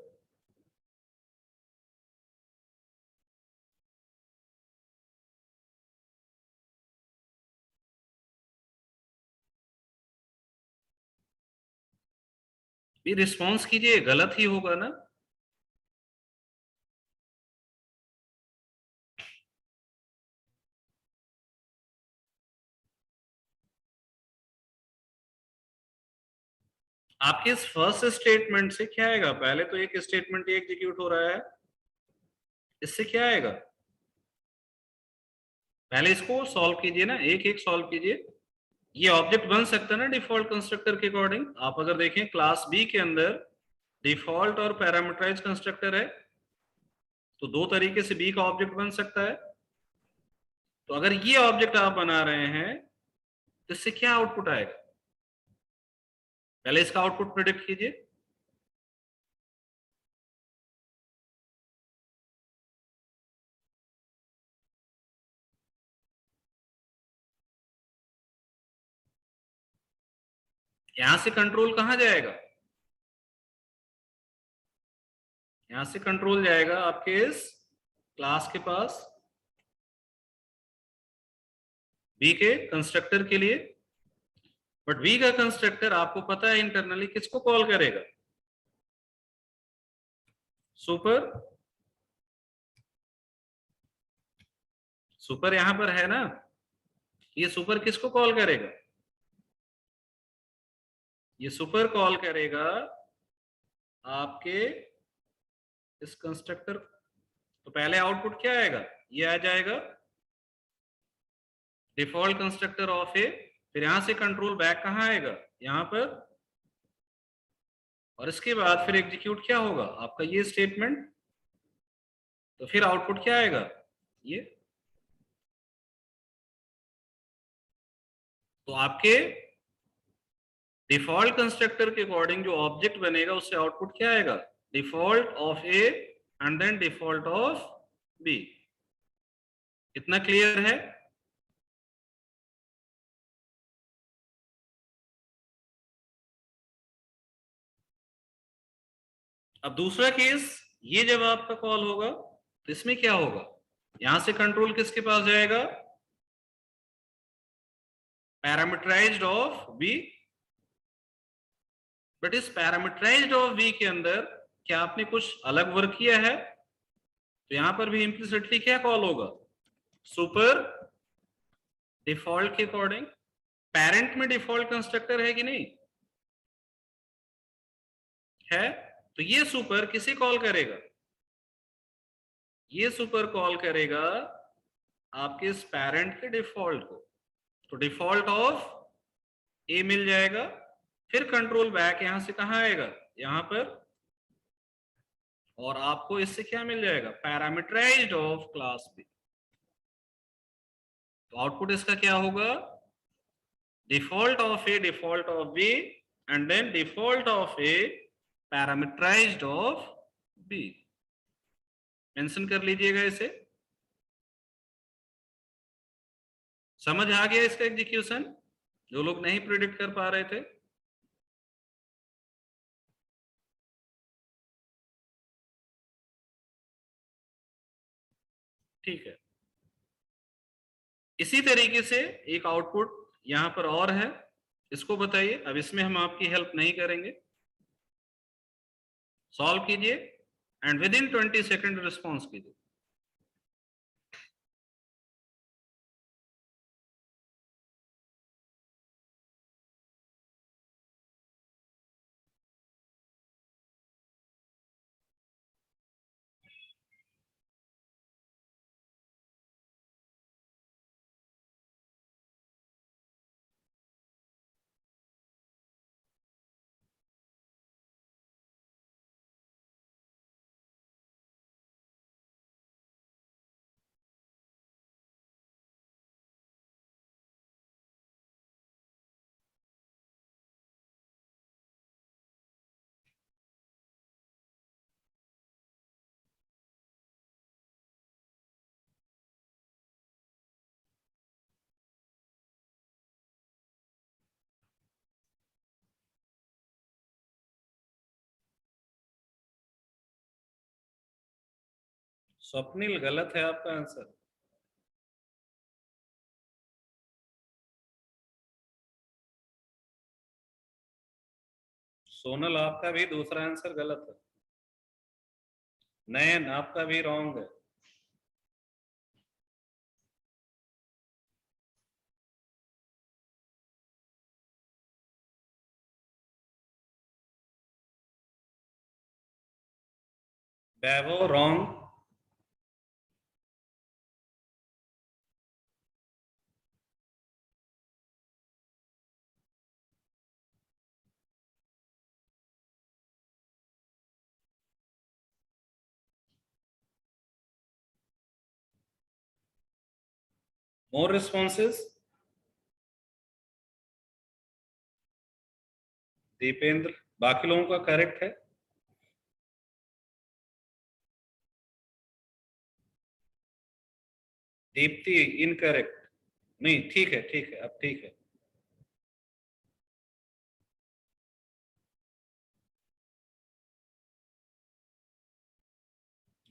भी रिस्पॉन्स कीजिए, गलत ही होगा ना। आपके इस फर्स्ट स्टेटमेंट से क्या आएगा, पहले तो एक स्टेटमेंट एग्जीक्यूट हो रहा है, इससे क्या आएगा, पहले इसको सॉल्व कीजिए ना, एक एक सॉल्व कीजिए। ये ऑब्जेक्ट बन सकता है ना डिफॉल्ट कंस्ट्रक्टर के अकॉर्डिंग। आप अगर देखें क्लास बी के अंदर डिफॉल्ट और पैरामीटराइज कंस्ट्रक्टर है, तो दो तरीके से बी का ऑब्जेक्ट बन सकता है। तो अगर ये ऑब्जेक्ट आप बना रहे हैं तो इससे क्या आउटपुट आएगा, पहले इसका आउटपुट प्रेडिक्ट कीजिए। यहां से कंट्रोल कहां जाएगा, यहां से कंट्रोल जाएगा आपके इस क्लास के पास, बी के कंस्ट्रक्टर के लिए। बट बी का कंस्ट्रक्टर आपको पता है इंटरनली किसको कॉल करेगा, सुपर। सुपर यहां पर है ना, ये सुपर किसको कॉल करेगा, ये सुपर कॉल करेगा आपके इस कंस्ट्रक्टर। तो पहले आउटपुट क्या आएगा, ये आ जाएगा डिफॉल्ट कंस्ट्रक्टर ऑफ ए, फिर यहां से कंट्रोल बैक कहां आएगा, यहां पर, और इसके बाद फिर एग्जीक्यूट क्या होगा आपका ये स्टेटमेंट। तो फिर आउटपुट क्या आएगा, ये। तो आपके डिफॉल्ट कंस्ट्रक्टर के अकॉर्डिंग जो ऑब्जेक्ट बनेगा उससे आउटपुट क्या आएगा, default of A and then default of B. इतना क्लियर है? अब दूसरा केस, ये जब आपका कॉल होगा तो इसमें क्या होगा, यहां से कंट्रोल किसके पास जाएगा, पैरामीटराइज्ड ऑफ बी। बट इस पैरामीटराइज्ड ऑफ बी के अंदर क्या आपने कुछ अलग वर्क किया है, तो यहां पर भी इम्प्लिसिटली क्या कॉल होगा, सुपर डिफॉल्ट के अकॉर्डिंग। पेरेंट में डिफॉल्ट कंस्ट्रक्टर है कि नहीं है, तो ये सुपर किसे कॉल करेगा, ये सुपर कॉल करेगा आपके इस पेरेंट के डिफॉल्ट को। तो डिफॉल्ट ऑफ ए मिल जाएगा, फिर कंट्रोल बैक यहां से कहां आएगा, यहां पर, और आपको इससे क्या मिल जाएगा, पैरामीटराइज्ड ऑफ क्लास बी। तो आउटपुट इसका क्या होगा, default of A default of B and then default of A parameterized of B. Mention कर लीजिएगा इसे। समझ आ गया इसका एग्जीक्यूशन, जो लोग नहीं प्रिडिक्ट कर पा रहे थे। ठीक है, इसी तरीके से एक आउटपुट यहां पर और है, इसको बताइए। अब इसमें हम आपकी हेल्प नहीं करेंगे, सॉल्व कीजिए and with in 20 second response कीजिए। स्वप्निल गलत है आपका आंसर। सोनल आपका भी दूसरा आंसर गलत है। नयन आपका भी रॉन्ग है। वैभव रॉन्ग। मोर रिस्पॉन्सेस। दीपेंद्र, बाकी लोगों का करेक्ट है। दीप्ति इनकरेक्ट। नहीं, ठीक है ठीक है, अब ठीक है।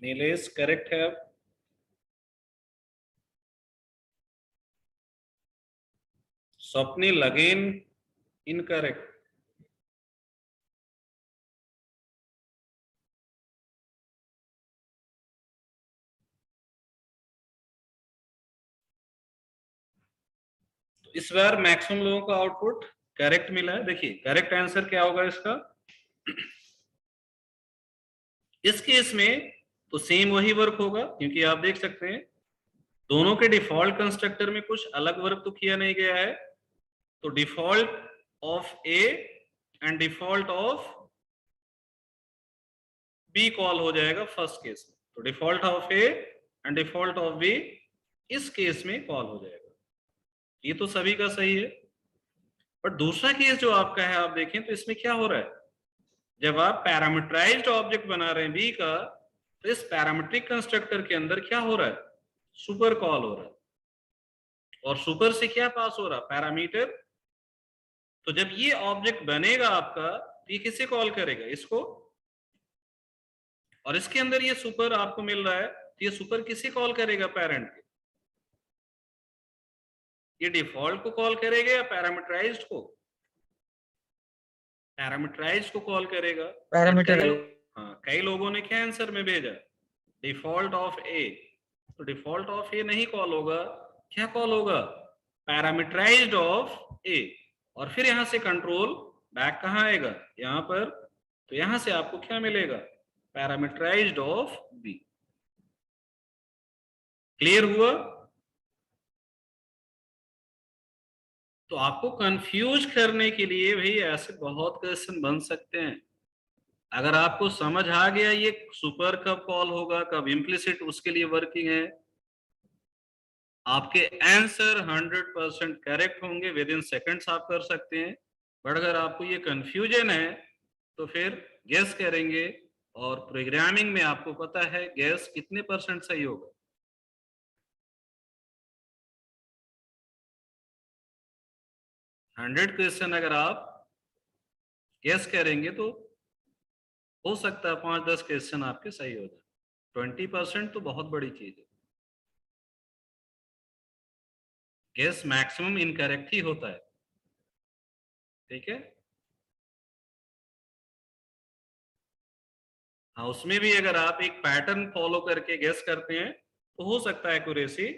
नीलेश करेक्ट है अब। Swapnil again incorrect. इस बार मैक्सिमम लोगों का आउटपुट करेक्ट मिला है। देखिए करेक्ट आंसर क्या होगा इसका, इस केस में तो सेम वही वर्क होगा, क्योंकि आप देख सकते हैं दोनों के डिफॉल्ट कंस्ट्रक्टर में कुछ अलग वर्क तो किया नहीं गया है। तो default of A and default of B call हो जाएगा फर्स्ट केस में। तो default of A and default of B इस केस में कॉल हो जाएगा। ये तो सभी का सही है। पर दूसरा केस जो आपका है, आप देखें तो इसमें क्या हो रहा है, जब आप पैरामीटराइज्ड ऑब्जेक्ट बना रहे हैं बी का, तो इस पैरामीट्रिक कंस्ट्रक्टर के अंदर क्या हो रहा है, सुपर कॉल हो रहा है। और सुपर से क्या पास हो रहा है, पैरामीटर। तो जब ये ऑब्जेक्ट बनेगा आपका, तो ये किसे कॉल करेगा, इसको। और इसके अंदर ये सुपर आपको मिल रहा है, तो ये सुपर किसे कॉल करेगा, पैरेंट के। ये डिफॉल्ट को कॉल करेगा या पैरामीटराइज्ड को, पैरामीटराइज्ड को कॉल करेगा। पैरामीटर। हाँ, कई लोगों ने क्या आंसर में भेजा, डिफॉल्ट ऑफ ए। तो डिफॉल्ट ऑफ ए नहीं कॉल होगा, क्या कॉल होगा, पैरामीटराइज्ड ऑफ ए। और फिर यहां से कंट्रोल बैक कहाँ आएगा, यहां पर। तो यहां से आपको क्या मिलेगा, पैरामीटराइज्ड ऑफ बी। क्लियर हुआ। तो आपको कंफ्यूज करने के लिए भाई ऐसे बहुत क्वेश्चन बन सकते हैं। अगर आपको समझ आ गया ये सुपर कब कॉल होगा, कब इम्प्लिसिट उसके लिए वर्किंग है, आपके आंसर 100% करेक्ट होंगे, विद इन सेकंड्स आप कर सकते हैं। बट अगर आपको ये कंफ्यूजन है तो फिर गेस करेंगे, और प्रोग्रामिंग में आपको पता है गेस कितने % सही होगा। हंड्रेड क्वेश्चन अगर आप गेस करेंगे तो हो सकता है 5-10 क्वेश्चन आपके सही हो जाए। 20% तो बहुत बड़ी चीज है। गेस मैक्सिमम इनकरेक्ट ही होता है, ठीक है। हाँ, उसमें भी अगर आप एक पैटर्न फॉलो करके गेस करते हैं तो हो सकता है एक्यूरेसी।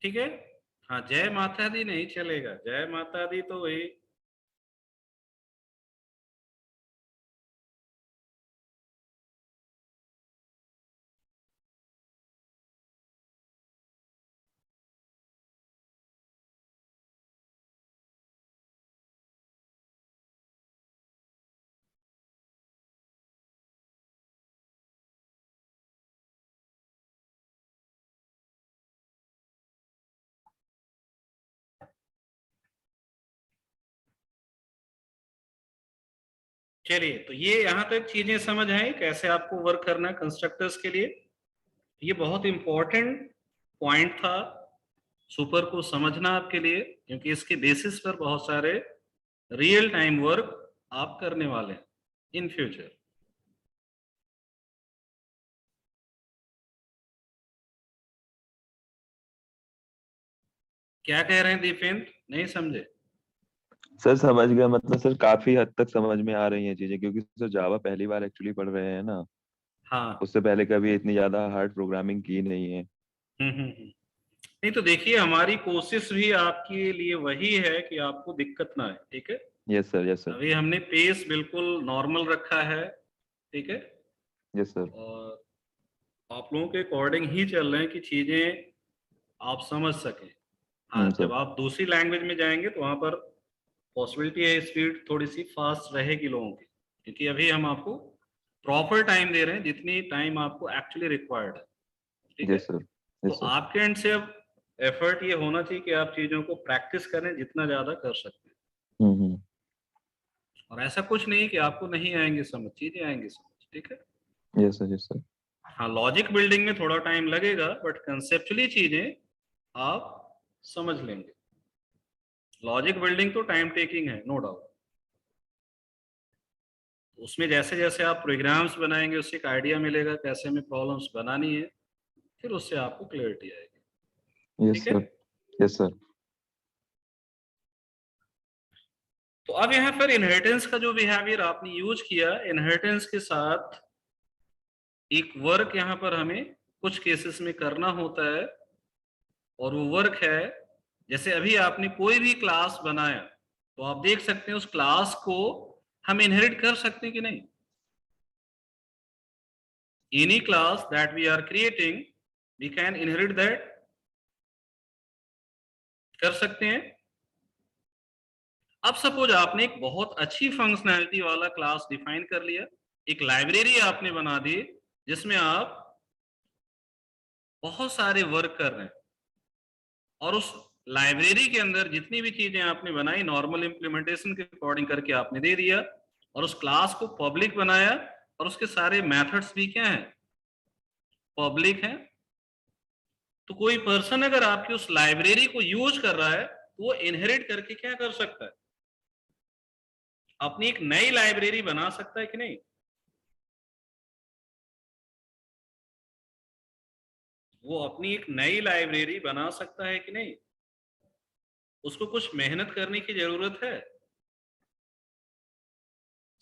ठीक है। हाँ, जय माता दी नहीं चलेगा, जय माता दी तो वही। चलिए, तो ये यहां तक चीजें समझ आई कैसे आपको वर्क करना है कंस्ट्रक्टर्स के लिए। ये बहुत इंपॉर्टेंट पॉइंट था सुपर को समझना आपके लिए, क्योंकि इसके बेसिस पर बहुत सारे रियल टाइम वर्क आप करने वाले हैं इन फ्यूचर। क्या कह रहे हैं दीपेंद्र, नहीं समझे। सर समझ गया, मतलब सर काफी हद तक समझ में आ रही हैं चीजें, क्योंकि सर जावा पहली बार एक्चुअली पढ़ रहे हैं ना, हाँ। उससे पहले कभी इतनी ज्यादा हार्ड प्रोग्रामिंग की नहीं है। नहीं तो देखिए, हमारी कोशिश भी आपके लिए वही है कि आपको दिक्कत ना है, ठीक है। Yes sir, yes sir. अभी हमने पेस बिल्कुल नॉर्मल रखा है, ठीक है। Yes sir. और आप लोगों के अकॉर्डिंग ही चल रहे हैं कि चीजें आप समझ सकें। हाँ, सर। जब आप दूसरी लैंग्वेज में जाएंगे तो वहां पर पॉसिबिलिटी है स्पीड थोड़ी सी फास्ट रहेगी लोगों की, क्योंकि अभी हम आपको प्रॉपर टाइम दे रहे हैं जितनी टाइम आपको एक्चुअली रिक्वायर्ड है, ठीक है। यस सर, तो यस सर। आपके एंड से अब एफर्ट ये होना चाहिए कि आप चीजों को प्रैक्टिस करें जितना ज्यादा कर सकते हैं। और ऐसा कुछ नहीं कि आपको नहीं आएंगे समझ, चीजें आएंगी समझ, ठीक है। Yes sir, yes sir. हाँ, लॉजिक बिल्डिंग में थोड़ा टाइम लगेगा, बट कंसेप्चुअली चीजें आप समझ लेंगे। लॉजिक बिल्डिंग तो टाइम टेकिंग है, नो डाउट। उसमें जैसे जैसे आप प्रोग्राम्स बनाएंगे उससे एक आइडिया मिलेगा कैसे हमें प्रॉब्लम्स बनानी है, फिर उससे आपको क्लियरिटी आएगी। यस ठीक है। Sir, yes sir. तो अब यहाँ पर इनहेरिटेंस का जो बिहेवियर आपने यूज किया, इनहेरिटेंस के साथ एक वर्क यहाँ पर हमें कुछ केसेस में करना होता है, और वो वर्क है, जैसे अभी आपने कोई भी क्लास बनाया तो आप देख सकते हैं उस क्लास को हम इनहेरिट कर सकते हैं कि नहीं। Any class that we are creating we can inherit that, कर सकते हैं। अब सपोज आपने एक बहुत अच्छी फंक्शनैलिटी वाला क्लास डिफाइन कर लिया, एक लाइब्रेरी आपने बना दी जिसमें आप बहुत सारे वर्क कर रहे हैं, और उस लाइब्रेरी के अंदर जितनी भी चीजें आपने बनाई नॉर्मल इंप्लीमेंटेशन के अकॉर्डिंग करके आपने दे दिया, और उस क्लास को पब्लिक बनाया, और उसके सारे मेथड्स भी क्या हैं, पब्लिक हैं। तो कोई पर्सन अगर आपकी उस लाइब्रेरी को यूज कर रहा है तो वो इनहेरिट करके क्या कर सकता है, अपनी एक नई लाइब्रेरी बना सकता है कि नहीं। वो अपनी एक नई लाइब्रेरी बना सकता है कि नहीं, उसको कुछ मेहनत करने की जरूरत है।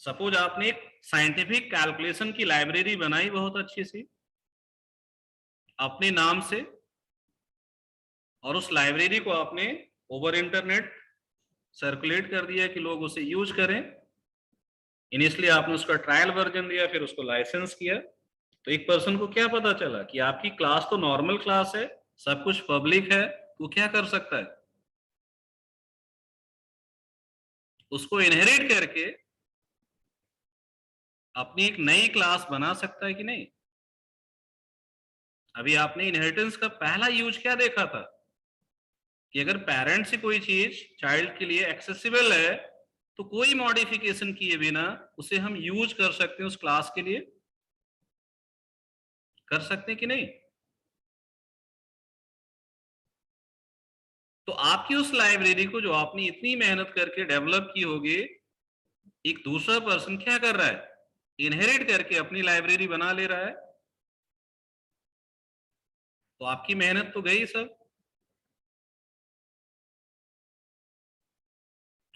सपोज आपने एक साइंटिफिक कैलकुलेशन की लाइब्रेरी बनाई बहुत अच्छी सी अपने नाम से, और उस लाइब्रेरी को आपने ओवर इंटरनेट सर्कुलेट कर दिया कि लोग उसे यूज करें। इनिशियली आपने उसका ट्रायल वर्जन दिया, फिर उसको लाइसेंस किया, तो एक पर्सन को क्या पता चला कि आपकी क्लास तो नॉर्मल क्लास है, सब कुछ पब्लिक है, तो क्या कर सकता है, उसको इनहेरिट करके अपनी एक नई क्लास बना सकता है कि नहीं। अभी आपने इनहेरिटेंस का पहला यूज क्या देखा था कि अगर पेरेंट्स से कोई चीज चाइल्ड के लिए एक्सेसिबल है तो कोई मॉडिफिकेशन किए बिना उसे हम यूज कर सकते हैं, उस क्लास के लिए कर सकते हैं कि नहीं। तो आपकी उस लाइब्रेरी को जो आपने इतनी मेहनत करके डेवलप की होगी, एक दूसरा पर्सन क्या कर रहा है, इनहेरिट करके अपनी लाइब्रेरी बना ले रहा है, तो आपकी मेहनत तो गई सब।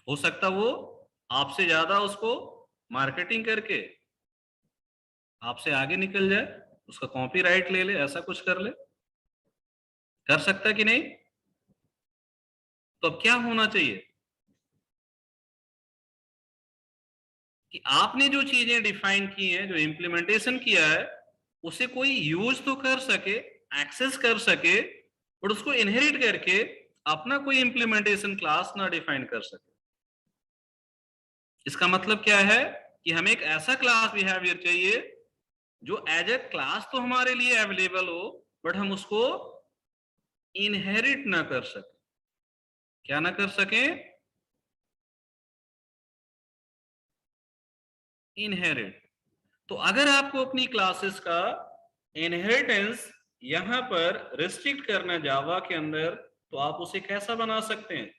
हो सकता वो आपसे ज्यादा उसको मार्केटिंग करके आपसे आगे निकल जाए, उसका कॉपीराइट ले ले, ऐसा कुछ कर ले, कर सकता कि नहीं। तो अब क्या होना चाहिए कि आपने जो चीजें डिफाइन की हैं, जो इम्प्लीमेंटेशन किया है, उसे कोई यूज तो कर सके, एक्सेस कर सके, और उसको इनहेरिट करके अपना कोई इम्प्लीमेंटेशन क्लास ना डिफाइन कर सके। इसका मतलब क्या है कि हमें एक ऐसा क्लास बिहेवियर चाहिए जो एज ए क्लास तो हमारे लिए अवेलेबल हो, बट हम उसको इनहेरिट ना कर सके। क्या ना कर सके, इनहेरिट। तो अगर आपको अपनी क्लासेस का इनहेरिटेंस यहां पर रिस्ट्रिक्ट करना जावा के अंदर, तो आप उसे कैसा बना सकते हैं,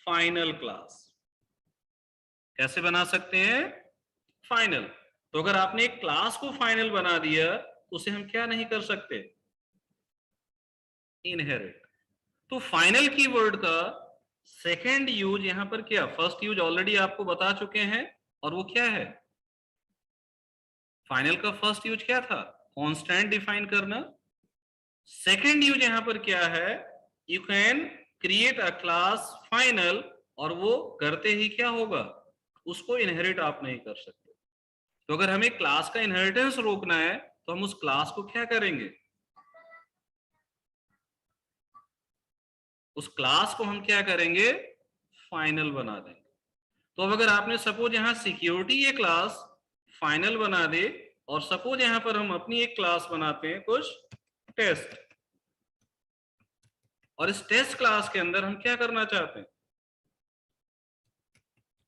फाइनल क्लास। कैसे बना सकते हैं, फाइनल। तो अगर आपने एक क्लास को फाइनल बना दिया तो उसे हम क्या नहीं कर सकते, इनहेरिट। तो फाइनल कीवर्ड का सेकेंड यूज यहां पर क्या, फर्स्ट यूज ऑलरेडी आपको बता चुके हैं, और वो क्या है, फाइनल का फर्स्ट यूज क्या था, कांस्टेंट डिफाइन करना। सेकेंड यूज यहां पर क्या है, you can create a class final, और वो करते ही क्या होगा, उसको इनहेरिट आप नहीं कर सकते। तो अगर हमें क्लास का इनहेरिटेंस रोकना है तो हम उस क्लास को क्या करेंगे, उस क्लास को हम क्या करेंगे, फाइनल बना देंगे। तो अब अगर आपने सपोज यहां सिक्योरिटी ये क्लास फाइनल बना दे, और सपोज यहां पर हम अपनी एक क्लास बनाते हैं कुछ टेस्ट, और इस टेस्ट क्लास के अंदर हम क्या करना चाहते हैं,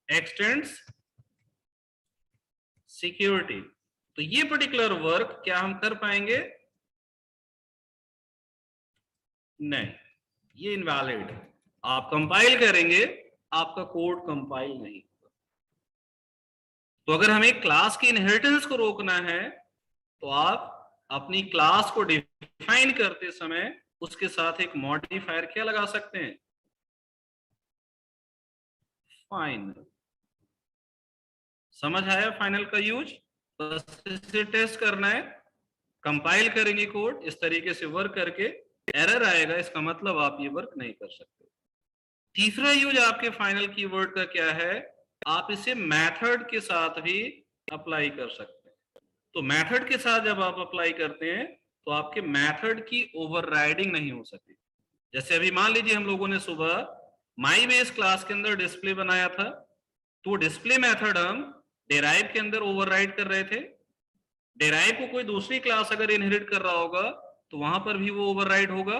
एक्सटेंड्स सिक्योरिटी, तो ये पर्टिकुलर वर्क क्या हम कर पाएंगे, नहीं, ये इनवैलिड है। आप कंपाइल करेंगे, आपका कोड कंपाइल नहीं होगा। तो अगर हमें क्लास की इनहेरिटेंस को रोकना है तो आप अपनी क्लास को डिफाइन करते समय उसके साथ एक मॉडिफायर क्या लगा सकते हैं, फाइनल। समझ आया फाइनल का यूज? बस इसे टेस्ट करना है, कंपाइल करेंगे कोड, इस तरीके से वर्क करके एरर आएगा, इसका मतलब आप ये वर्क नहीं कर सकते। तीसरा यूज आपके फाइनल कीवर्ड का क्या है, आप इसे मेथड के साथ भी अप्लाई कर सकते हैं। तो मेथड के साथ जब आप अप्लाई करते हैं तो आपके मेथड की ओवरराइडिंग नहीं हो सकती। जैसे अभी मान लीजिए हम लोगों ने सुबह माई बेस क्लास के अंदर डिस्प्ले बनाया था, तो डिस्प्ले मेथड हम डेराइव के अंदर ओवरराइड कर रहे थे। डेराइव को कोई दूसरी क्लास अगर इनहेरिट कर रहा होगा तो वहां पर भी वो ओवरराइड होगा,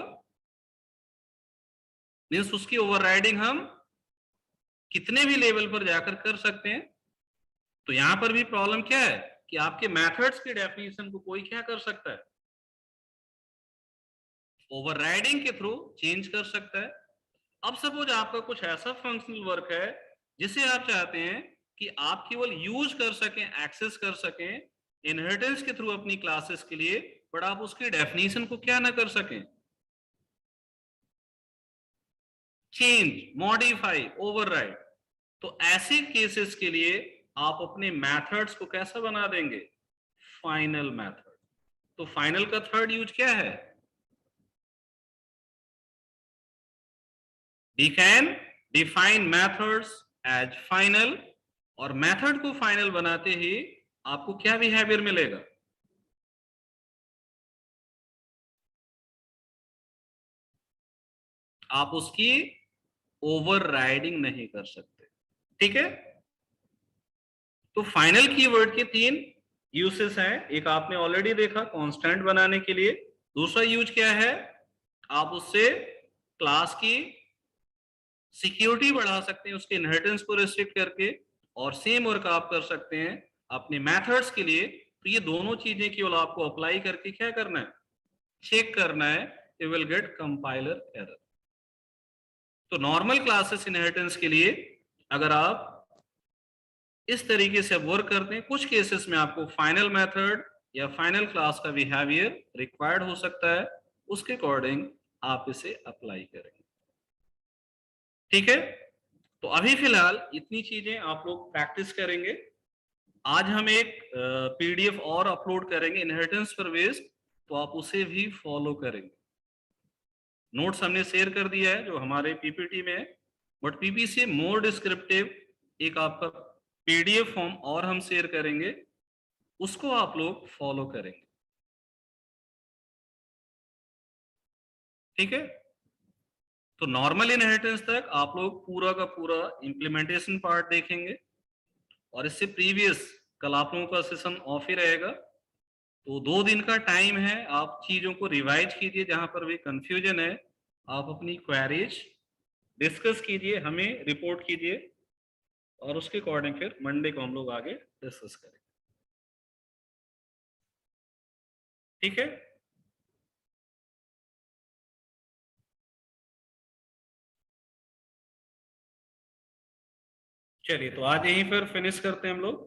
मींस उसकी ओवरराइडिंग हम कितने भी लेवल पर जाकर कर सकते हैं। तो यहां पर भी प्रॉब्लम क्या है कि आपके मेथड्स की डेफिनेशन को कोई क्या कर सकता है, ओवरराइडिंग के थ्रू चेंज कर सकता है। अब सपोज आपका कुछ ऐसा फंक्शनल वर्क है जिसे आप चाहते हैं कि आप केवल यूज कर सकें, एक्सेस कर सकें इनहेरिटेंस के थ्रू अपनी क्लासेस के लिए, बट आप उसकी डेफिनेशन को क्या ना कर सकें, चेंज, मॉडिफाई, ओवरराइड। तो ऐसे केसेस के लिए आप अपने मेथड्स को कैसा बना देंगे, फाइनल मेथड। तो फाइनल का थर्ड यूज क्या है, we can define methods as final, और मेथड को फाइनल बनाते ही आपको क्या बिहेवियर मिलेगा, आप उसकी ओवरराइडिंग नहीं कर सकते। ठीक है, तो फाइनल कीवर्ड के 3 यूसेस हैं। एक आपने ऑलरेडी देखा कांस्टेंट बनाने के लिए, दूसरा यूज क्या है, आप उससे क्लास की सिक्योरिटी बढ़ा सकते हैं उसके इनहेरिटेंस को रिस्ट्रिक्ट करके, और सेम वर्क आप कर सकते हैं अपने मेथड्स के लिए। तो ये दोनों चीजें केवल आपको अप्लाई करके क्या करना है, चेक करना है, you will get compiler error. तो नॉर्मल क्लासेस इनहेरिटेंस के लिए अगर आप इस तरीके से वर्क करते हैं, कुछ केसेस में आपको फाइनल मेथड या फाइनल क्लास का बिहेवियर रिक्वायर्ड हो सकता है, उसके अकॉर्डिंग आप इसे अप्लाई करेंगे। ठीक है, तो अभी फिलहाल इतनी चीजें आप लोग प्रैक्टिस करेंगे। आज हम एक पीडीएफ और अपलोड करेंगे इनहेरिटेंस पर बेस्ड, तो आप उसे भी फॉलो करेंगे। नोट्स हमने शेयर कर दिया है जो हमारे पीपीटी में है, बट पीपी से मोर डिस्क्रिप्टिव एक आपका पीडीएफ फॉर्म और हम शेयर करेंगे, उसको आप लोग फॉलो करेंगे। ठीक है, तो नॉर्मल इनहेरिटेंस तक आप लोग पूरा का पूरा इंप्लीमेंटेशन पार्ट देखेंगे, और इससे प्रीवियस कल आप लोगों का सेशन ऑफ ही रहेगा, तो 2 दिन का टाइम है, आप चीजों को रिवाइज कीजिए, जहां पर भी कंफ्यूजन है आप अपनी क्वेरीज डिस्कस कीजिए, हमें रिपोर्ट कीजिए, और उसके अकॉर्डिंग फिर मंडे को हम लोग आगे डिस्कस करेंगे। ठीक है, चलिए तो आज यहीं पर फिनिश करते हैं हम लोग।